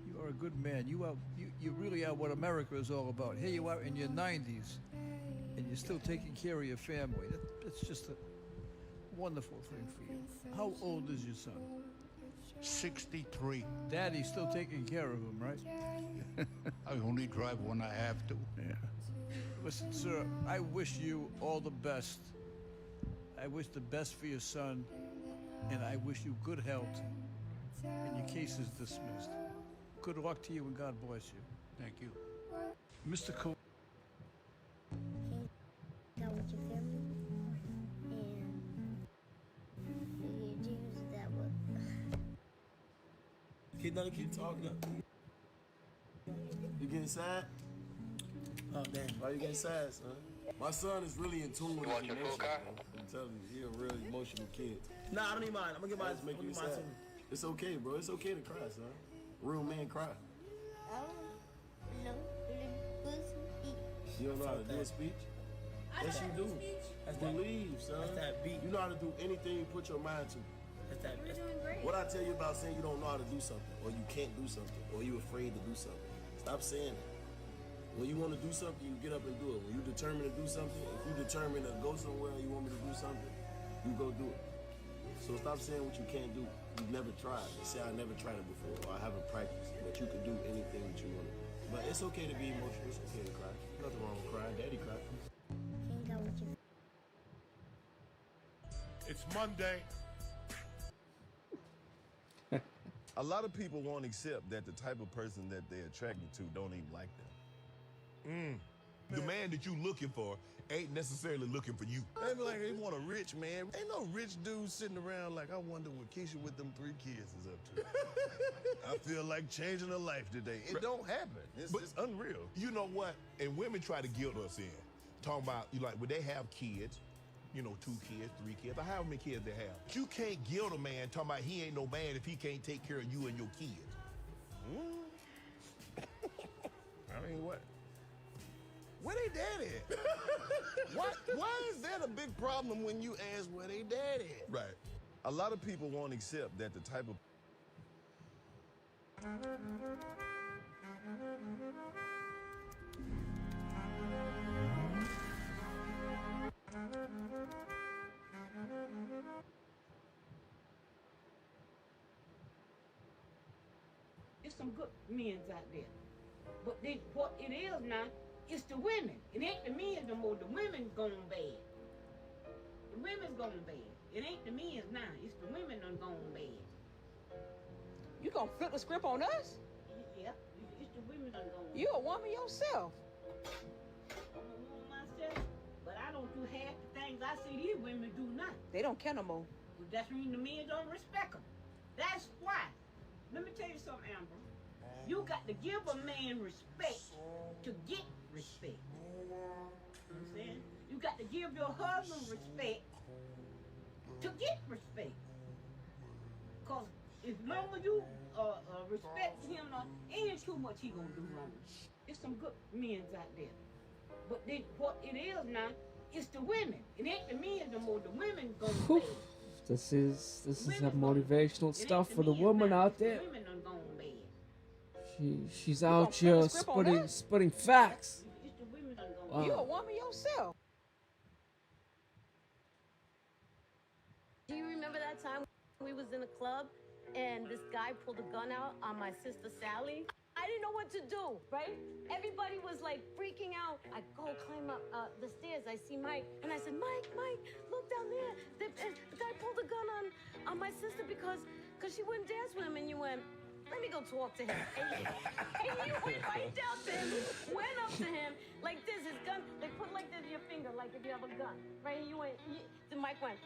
[SPEAKER 20] You are a good man. You really are what America is all about. Here you are in your 90s, and you're still taking care of your family. That's just a wonderful thing for you. How old is your son?
[SPEAKER 21] 63.
[SPEAKER 20] Daddy's still taking care of him, right?
[SPEAKER 21] I only drive when I have to.
[SPEAKER 20] Yeah. Listen, sir, I wish you all the best. I wish the best for your son, and I wish you good health, and your case is dismissed. Good luck to you, and God bless you.
[SPEAKER 21] Thank you.
[SPEAKER 20] Mr. Cole.
[SPEAKER 22] Got with your family, and you use that one.
[SPEAKER 23] Keep talking. You getting sad?
[SPEAKER 24] Oh, damn.
[SPEAKER 23] Why you getting sad, son? My son is really in tune with his emotions, man. I'm telling you, he a real emotional kid.
[SPEAKER 24] Nah, I don't need mine. I'm gonna get mine.
[SPEAKER 23] Make you sad. It's okay, bro. It's okay to cry, son. Real men cry. You don't know how to do a speech? Yes, you do.
[SPEAKER 24] That's
[SPEAKER 23] Believe, son.
[SPEAKER 24] That's that beat.
[SPEAKER 23] You know how to do anything you put your mind to.
[SPEAKER 24] That's that.
[SPEAKER 22] You're doing great.
[SPEAKER 23] What I tell you about saying you don't know how to do something, or you can't do something, or you're afraid to do something. Stop saying that. When you want to do something, you get up and do it. When you determined to do something, if you determined to go somewhere and you want me to do something, you go do it. So stop saying what you can't do. You've never tried. You say I never tried it before, or I haven't practiced, but you can do anything that you want to do. But it's okay to be emotional. It's okay to cry. Nothing wrong with crying. Daddy cried.
[SPEAKER 25] It's Monday. A lot of people won't accept that the type of person that they're attracted to don't even like them. The man that you looking for ain't necessarily looking for you. They be like, they want a rich man. Ain't no rich dude sitting around like, I wonder what Keisha with them 3 kids is up to. I feel like changing her life today. It don't happen. It's unreal. You know what? And women try to guilt us in. Talking about, you like, when they have kids, you know, 2 kids, 3 kids, or however many kids they have. But you can't guilt a man talking about he ain't no man if he can't take care of you and your kids. I mean, what? Where they dad at? Why is that a big problem when you ask where they dad at? Right. A lot of people won't accept that the type of...
[SPEAKER 26] There's some good men out there. But what it is now, it's the women. It ain't the men no more. The women's going bad. The women's going bad. It ain't the men's now. It's the women done gone bad.
[SPEAKER 27] You gonna flip the script on us?
[SPEAKER 26] Yeah, it's the women women done gone.
[SPEAKER 2] You a woman yourself.
[SPEAKER 26] I'm a woman myself, but I don't do half the things I see these women do now.
[SPEAKER 2] They don't care no more.
[SPEAKER 26] Well, that's when the men don't respect them. That's why. Let me tell you something, Amber. You got to give a man respect to get respect. You know what I'm saying? You got to give your husband respect to get respect. Because as long as you respect him, ain't too much he gonna do wrong. There's some good men out there. But then what it is now, it's the women. It ain't the men no more. The women gonna
[SPEAKER 1] Whew.
[SPEAKER 26] bad.
[SPEAKER 1] This is some motivational stuff for the woman out there.
[SPEAKER 26] Women done gone bad.
[SPEAKER 1] She's out here spitting facts.
[SPEAKER 26] It's the women done gone
[SPEAKER 1] Wow.
[SPEAKER 2] You a woman yourself.
[SPEAKER 3] Do you remember that time we was in a club and this guy pulled a gun out on my sister Sally? I didn't know what to do, right? Everybody was like freaking out. I go climb up the stairs. I see Mike, and I said, Mike, look down there. The guy pulled a gun on my sister because she wouldn't dance with him. And you went, let me go talk to him. And you went right down to him, went up to him like this. His gun, like put like this in your finger, like if you have a gun, right? And you went. The Mike went.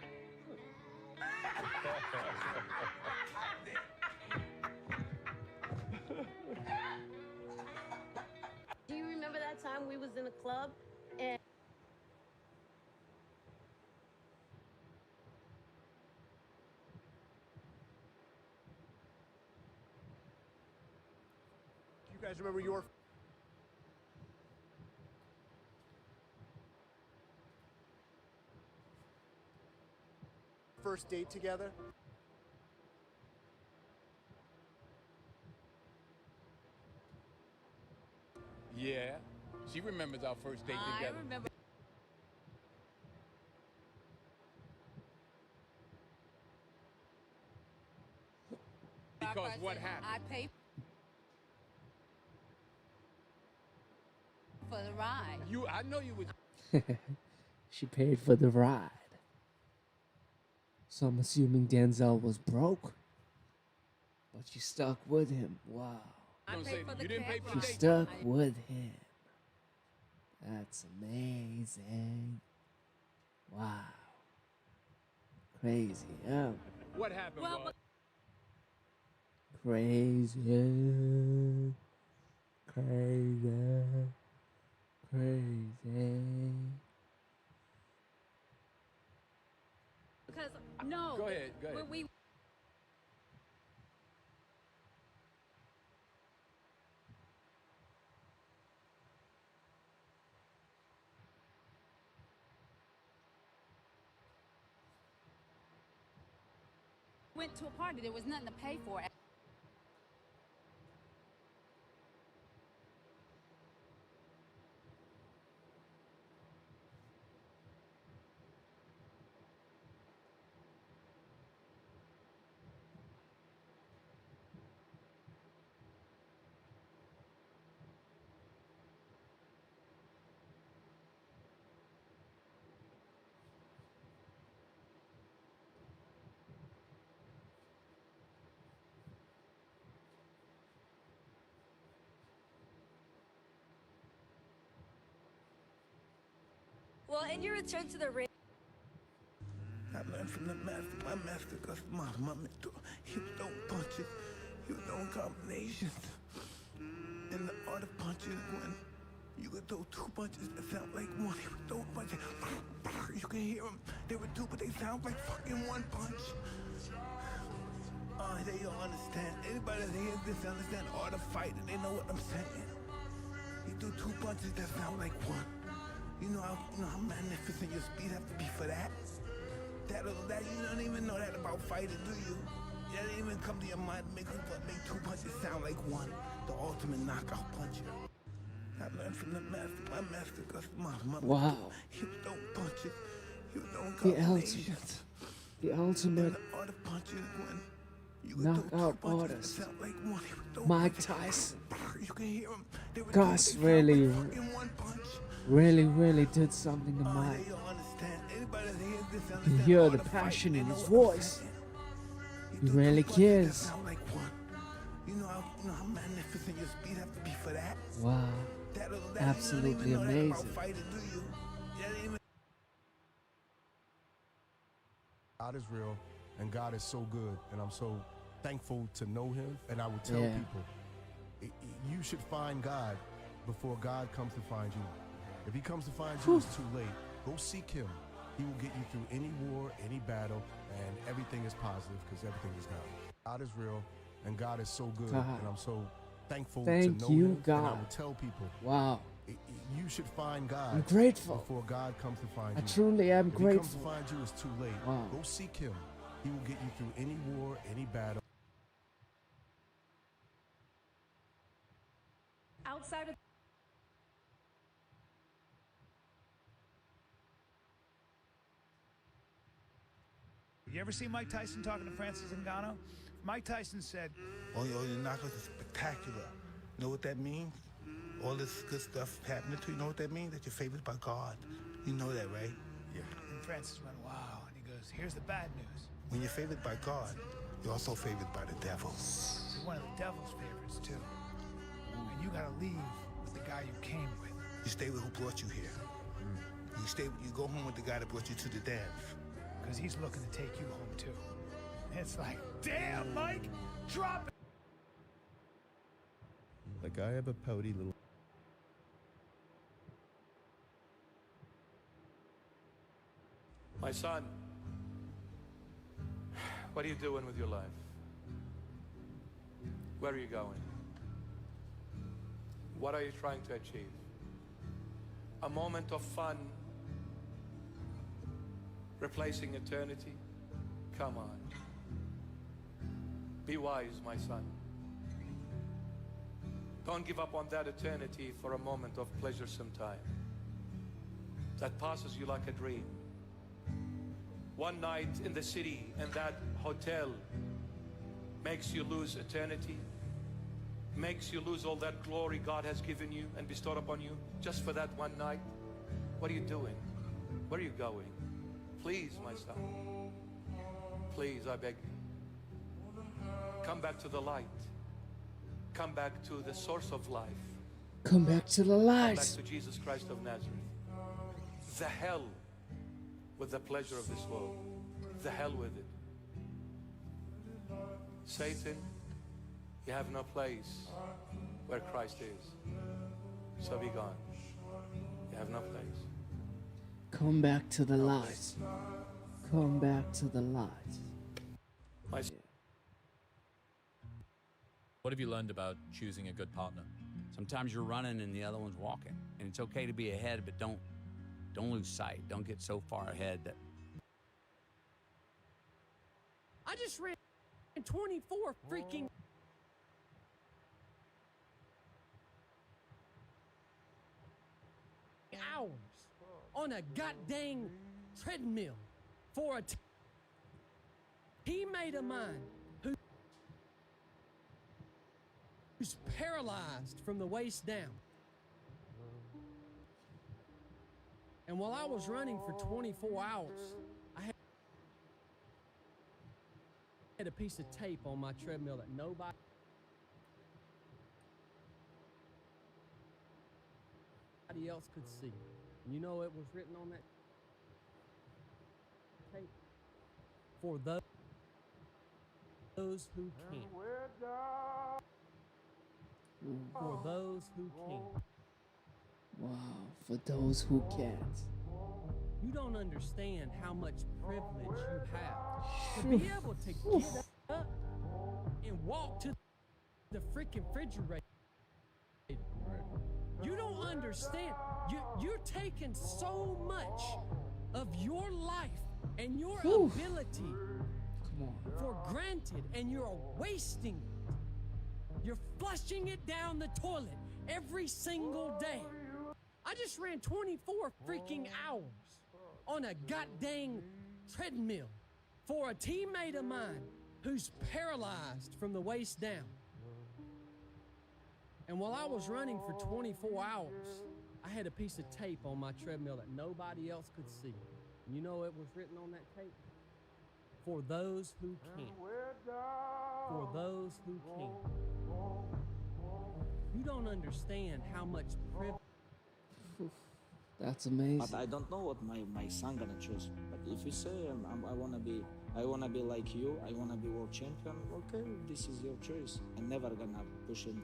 [SPEAKER 3] Do you remember that time we was in a club and
[SPEAKER 4] You guys remember your first date together?
[SPEAKER 13] Yeah, she remembers our first date together.
[SPEAKER 3] I remember.
[SPEAKER 13] Because what happened?
[SPEAKER 3] I paid for the ride.
[SPEAKER 13] I know you was.
[SPEAKER 1] She paid for the ride. So I'm assuming Denzel was broke, but she stuck with him. Wow.
[SPEAKER 13] You didn't pay for
[SPEAKER 1] She
[SPEAKER 13] the date.
[SPEAKER 1] stuck with him. That's amazing. Wow. Crazy, yeah.
[SPEAKER 13] What happened was.
[SPEAKER 1] Crazy. Crazy. Crazy.
[SPEAKER 3] Because no.
[SPEAKER 13] Go ahead.
[SPEAKER 3] When we went to a party, there was nothing to pay for.
[SPEAKER 5] Well, in your return to the ring.
[SPEAKER 6] I learned from the master. My master got my mentor. He was throwing punches. He was throwing combinations. And the art of punches when you could throw two punches that sound like one. He would throw punches. You can hear them. They were two, but they sound like fucking one punch. They don't understand. Anybody that hears this understand the art of fighting. They know what I'm saying. He threw two punches that sound like one. You know how magnificent your speed have to be for that? That you don't even know that about fighting, do you? That didn't even come to your mind to make two punches sound like one. The ultimate knockout puncher. I learned from the master. My master got my
[SPEAKER 1] Wow.
[SPEAKER 6] He was throwing punches. He was throwing
[SPEAKER 1] The
[SPEAKER 6] combinations.
[SPEAKER 1] ultimate
[SPEAKER 6] The art of punches when you could
[SPEAKER 1] knockout
[SPEAKER 6] throw two punches
[SPEAKER 1] artist.
[SPEAKER 6] that sound like one. He would throw
[SPEAKER 1] Mike
[SPEAKER 6] punches.
[SPEAKER 1] Tyson.
[SPEAKER 6] You can hear him. They were
[SPEAKER 1] Gus
[SPEAKER 6] two, they sound
[SPEAKER 1] really,
[SPEAKER 6] like fucking one punch.
[SPEAKER 1] really did something to Mike. You hear the passion in his voice. He really cares.
[SPEAKER 6] You know how magnificent your speed have to be for that?
[SPEAKER 1] Wow. Absolutely amazing.
[SPEAKER 5] God is real, and God is so good, and I'm so thankful to know him. And I would tell people, you should find God before God comes to find you. If he comes to find you, it's too late. Go seek him. He will get you through any war, any battle, and everything is positive because everything is God. God is real, and God is so good, and I'm so thankful to know him.
[SPEAKER 1] God.
[SPEAKER 5] And I would tell people,
[SPEAKER 1] wow,
[SPEAKER 5] you should find God.
[SPEAKER 1] I'm grateful.
[SPEAKER 5] Before God comes to find you.
[SPEAKER 1] I truly am
[SPEAKER 5] if
[SPEAKER 1] grateful.
[SPEAKER 5] If he comes to find you, it's too late.
[SPEAKER 1] Wow.
[SPEAKER 5] Go seek him. He will get you through any war, any battle.
[SPEAKER 7] Outside of
[SPEAKER 8] You ever see Mike Tyson talking to Francis Ngannou? Mike Tyson said,
[SPEAKER 6] Oh, your knockouts are spectacular. You know what that means? All this good stuff happening to you, know what that means? That you're favored by God. You know that, right?
[SPEAKER 8] Yeah. And Francis went, wow. And he goes, here's the bad news.
[SPEAKER 6] When you're favored by God, you're also favored by the devil.
[SPEAKER 8] You're one of the devil's favorites, too. And you gotta leave with the guy you came with.
[SPEAKER 6] You stay with who brought you here. You go home with the guy that brought you to the dance.
[SPEAKER 8] Because he's looking to take you home, too. And it's like, damn, Mike, drop it.
[SPEAKER 5] Like I have a pouty little...
[SPEAKER 10] My son, what are you doing with your life? Where are you going? What are you trying to achieve? A moment of fun replacing eternity? Come on. Be wise, my son. Don't give up on that eternity for a moment of pleasuresome time that passes you like a dream. One night in the city in that hotel makes you lose eternity, makes you lose all that glory God has given you and bestowed upon you just for that one night. What are you doing? Where are you going? Please, my son, please, I beg you, come back to the light. Come back to the source of life.
[SPEAKER 1] Come back to the light.
[SPEAKER 10] Come back to Jesus Christ of Nazareth. The hell with the pleasure of this world. The hell with it. Satan, you have no place where Christ is. So be gone. You have no place.
[SPEAKER 1] Come back to the light. Come back to the light.
[SPEAKER 11] What have you learned about choosing a good partner?
[SPEAKER 12] Sometimes you're running and the other one's walking. And it's okay to be ahead, but don't lose sight. Don't get so far ahead that...
[SPEAKER 7] I just ran 24 freaking hours on a goddamn treadmill for a teammate of mine who's paralyzed from the waist down. And while I was running for 24 hours, I had a piece of tape on my treadmill that nobody else could see. And you know it was written on that tape? For those who can. For those who can.
[SPEAKER 1] Wow, for those who can't.
[SPEAKER 7] You don't understand how much privilege you have to be able to get up and walk to the freaking refrigerator. You don't understand. You're taking so much of your life and your ability for granted, and you're wasting it. You're flushing it down the toilet every single day. I just ran 24 freaking hours on a goddamn treadmill for a teammate of mine who's paralyzed from the waist down. And while I was running for 24 hours, I had a piece of tape on my treadmill that nobody else could see. And you know it was written on that tape? For those who can. For those who can. You don't understand how much privilege.
[SPEAKER 1] That's amazing.
[SPEAKER 9] But I don't know what my son gonna choose. But if you say I wanna be like you, I wanna be world champion. Okay, this is your choice. I'm never gonna push him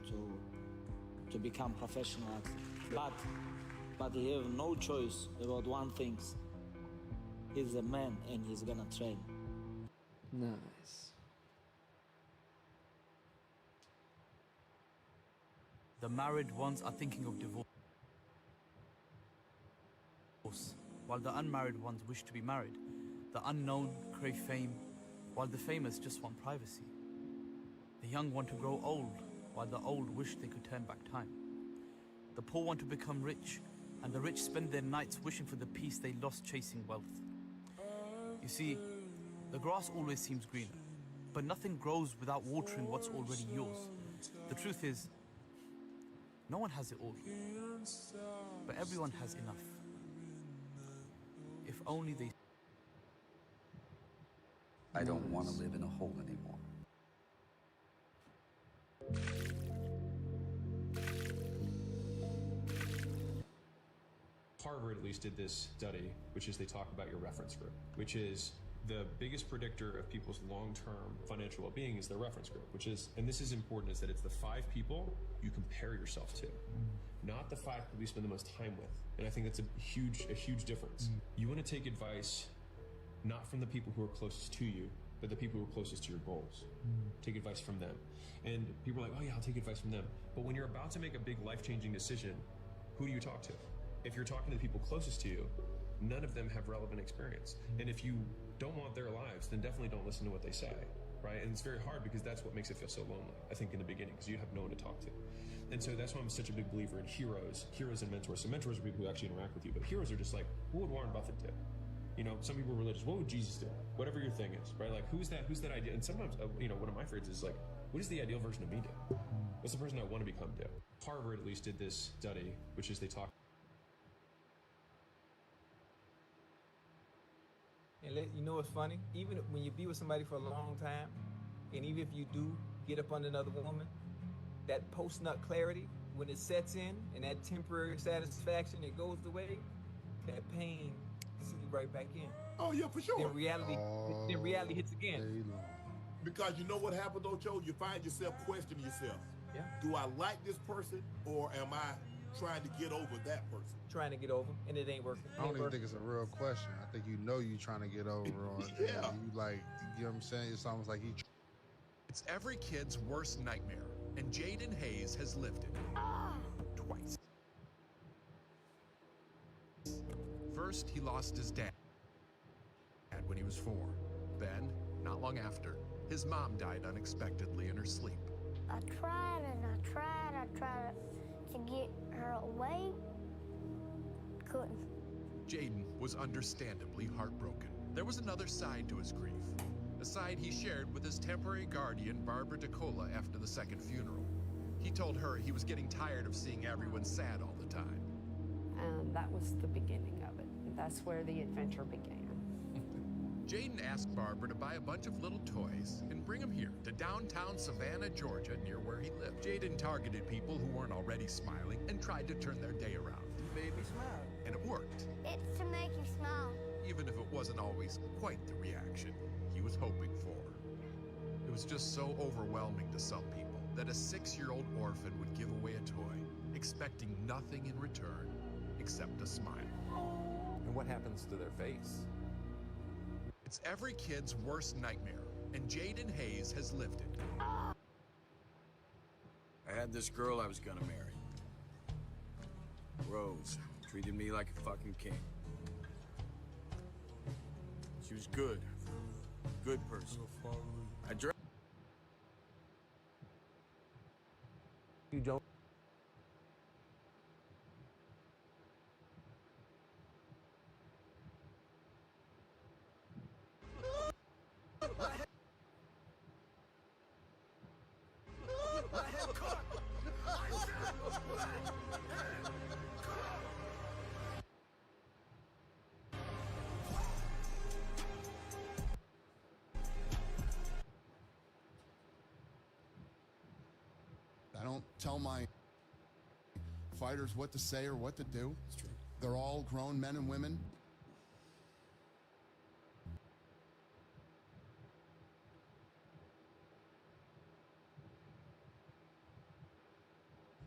[SPEAKER 9] to become professional athlete. But he have no choice about one thing. He's a man and he's gonna train.
[SPEAKER 1] Nice.
[SPEAKER 15] The married ones are thinking of divorce, while the unmarried ones wish to be married. The unknown crave fame, while the famous just want privacy. The young want to grow old, while the old wish they could turn back time. The poor want to become rich, and the rich spend their nights wishing for the peace they lost chasing wealth. You see, the grass always seems greener, but nothing grows without watering what's already yours. The truth is, no one has it all, but everyone has enough. If only they...
[SPEAKER 16] I don't want to live in a hole anymore.
[SPEAKER 17] Harvard at least did this study, which is they talk about your reference group, which is the biggest predictor of people's long-term financial well-being is their reference group, which is, and this is important, is that it's the 5 people you compare yourself to, not the 5 people you spend the most time with. And I think that's a huge difference. You want to take advice not from the people who are closest to you, but the people who are closest to your goals. Take advice from them. And people are like, oh yeah, I'll take advice from them. But when you're about to make a big life-changing decision, who do you talk to? If you're talking to the people closest to you, none of them have relevant experience. And if you don't want their lives, then definitely don't listen to what they say, right? And it's very hard because that's what makes it feel so lonely, I think, in the beginning, because you have no one to talk to. And so that's why I'm such a big believer in heroes and mentors. So mentors are people who actually interact with you, but heroes are just like, what would Warren Buffett do? You know, some people are religious. What would Jesus do? Whatever your thing is, right? Like, who's that idea? And sometimes, you know, one of my phrases is like, what does the ideal version of me do? What's the person I want to become do? Harvard at least did this study, which is they talk.
[SPEAKER 18] And you know what's funny? Even when you be with somebody for a long time, and even if you do get up on another woman, that post-nut clarity, when it sets in, and that temporary satisfaction, it goes away, that pain seeps right back in.
[SPEAKER 19] Oh yeah, for sure.
[SPEAKER 18] Then reality hits again.
[SPEAKER 19] Because you know what happened though, Joe? You find yourself questioning yourself.
[SPEAKER 18] Yeah.
[SPEAKER 19] Do I like this person, or am I trying to get over that person?
[SPEAKER 18] Trying to get over, and it ain't working.
[SPEAKER 27] I don't even think it's a real question. I think you know you're trying to get over on.
[SPEAKER 19] Yeah.
[SPEAKER 27] You like, you know what I'm saying? It's almost like
[SPEAKER 28] It's every kid's worst nightmare, and Jaden Hayes has lived it. Twice. First, he lost his dad when he was 4. Then, not long after, his mom died unexpectedly in her sleep.
[SPEAKER 22] I tried to get her away. Couldn't.
[SPEAKER 28] Jaden was understandably heartbroken. There was another side to his grief, a side he shared with his temporary guardian, Barbara DeCola, after the second funeral. He told her he was getting tired of seeing everyone sad all the time.
[SPEAKER 29] And that was the beginning of it. That's where the adventure began.
[SPEAKER 28] Jaden asked Barbara to buy a bunch of little toys and bring them here to downtown Savannah, Georgia, near where he lived. Jaden targeted people who weren't already smiling and tried to turn their day around.
[SPEAKER 18] You made me smile.
[SPEAKER 28] And it worked.
[SPEAKER 22] It's to make you smile.
[SPEAKER 28] Even if it wasn't always quite the reaction he was hoping for. It was just so overwhelming to some people that a 6-year-old orphan would give away a toy, expecting nothing in return except a smile.
[SPEAKER 30] And what happens to their face?
[SPEAKER 28] It's every kid's worst nightmare, and Jaden Hayes has lived it.
[SPEAKER 31] I had this girl I was gonna marry. Rose treated me like a fucking king. She was good. Good person. I drank.
[SPEAKER 30] You don't.
[SPEAKER 5] I don't tell my fighters what to say or what to do. They're all grown men and women.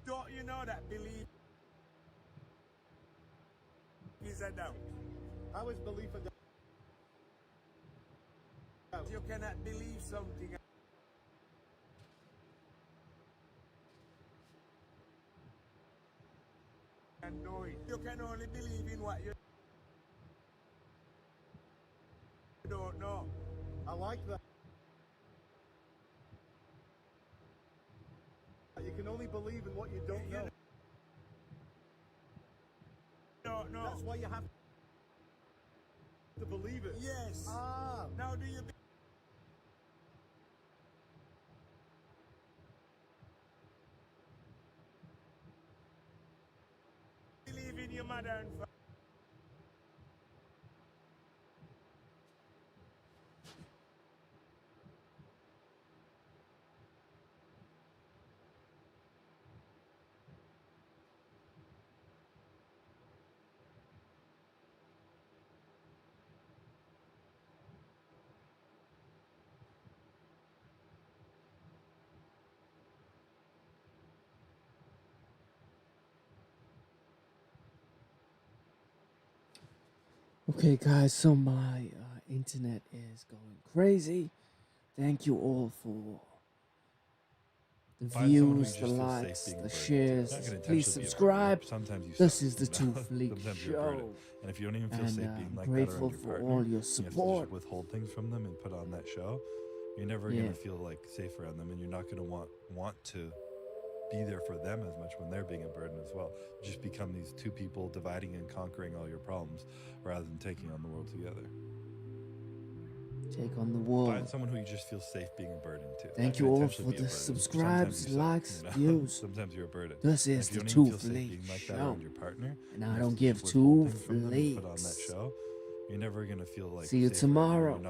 [SPEAKER 31] Don't you know that belief is a doubt? How is belief a doubt? You cannot believe something and know it. You can only believe in what you don't know. I like that. You can only believe in what you don't know. Don't know. That's why you have to believe it. Yes. Ah. Now do you believe in your mother and father?
[SPEAKER 1] Okay, guys, so my internet is going crazy. Thank you all for the
[SPEAKER 2] Find someone who
[SPEAKER 1] views,
[SPEAKER 2] you
[SPEAKER 1] the
[SPEAKER 2] just feel safe
[SPEAKER 1] likes,
[SPEAKER 2] being
[SPEAKER 1] the
[SPEAKER 2] burdened to.
[SPEAKER 1] shares.
[SPEAKER 2] It's not gonna
[SPEAKER 1] Please
[SPEAKER 2] intentionally be a burden.
[SPEAKER 1] subscribe.
[SPEAKER 2] Sometimes you
[SPEAKER 1] This
[SPEAKER 2] suck,
[SPEAKER 1] is the
[SPEAKER 2] you
[SPEAKER 1] Two
[SPEAKER 2] know?
[SPEAKER 1] Fleek
[SPEAKER 2] Sometimes you're a burden.
[SPEAKER 1] Show.
[SPEAKER 2] And if you don't even feel
[SPEAKER 1] And,
[SPEAKER 2] safe being
[SPEAKER 1] I'm
[SPEAKER 2] like that
[SPEAKER 1] grateful
[SPEAKER 2] around your
[SPEAKER 1] for
[SPEAKER 2] partner,
[SPEAKER 1] all your
[SPEAKER 2] you have to
[SPEAKER 1] support.
[SPEAKER 2] just withhold things from them and put on that show. You're never
[SPEAKER 1] Yeah.
[SPEAKER 2] gonna feel like safe around them, and you're not gonna want to be there for them as much when they're being a burden as well. You just become these two people dividing and conquering all your problems rather than taking on the world together.
[SPEAKER 1] Take on the world.
[SPEAKER 2] Find someone who you just feel safe being a burden to. It's
[SPEAKER 1] Thank
[SPEAKER 2] not
[SPEAKER 1] you
[SPEAKER 2] gonna
[SPEAKER 1] all
[SPEAKER 2] intentionally
[SPEAKER 1] for
[SPEAKER 2] be a
[SPEAKER 1] the
[SPEAKER 2] burden.
[SPEAKER 1] subscribes,
[SPEAKER 2] Sometimes you suck,
[SPEAKER 1] likes,
[SPEAKER 2] you know?
[SPEAKER 1] views.
[SPEAKER 2] Sometimes you're a burden.
[SPEAKER 1] This
[SPEAKER 2] And
[SPEAKER 1] is
[SPEAKER 2] if you
[SPEAKER 1] the
[SPEAKER 2] don't
[SPEAKER 1] Two
[SPEAKER 2] even feel safe
[SPEAKER 1] Fleek
[SPEAKER 2] being like that
[SPEAKER 1] Show.
[SPEAKER 2] around your partner,
[SPEAKER 1] And
[SPEAKER 2] you
[SPEAKER 1] I
[SPEAKER 2] have
[SPEAKER 1] don't
[SPEAKER 2] to
[SPEAKER 1] give
[SPEAKER 2] just
[SPEAKER 1] two
[SPEAKER 2] withhold things from them and put on that
[SPEAKER 1] fleeks.
[SPEAKER 2] show, you're never gonna feel like
[SPEAKER 1] See you
[SPEAKER 2] safe around them, and
[SPEAKER 1] tomorrow.
[SPEAKER 2] you're not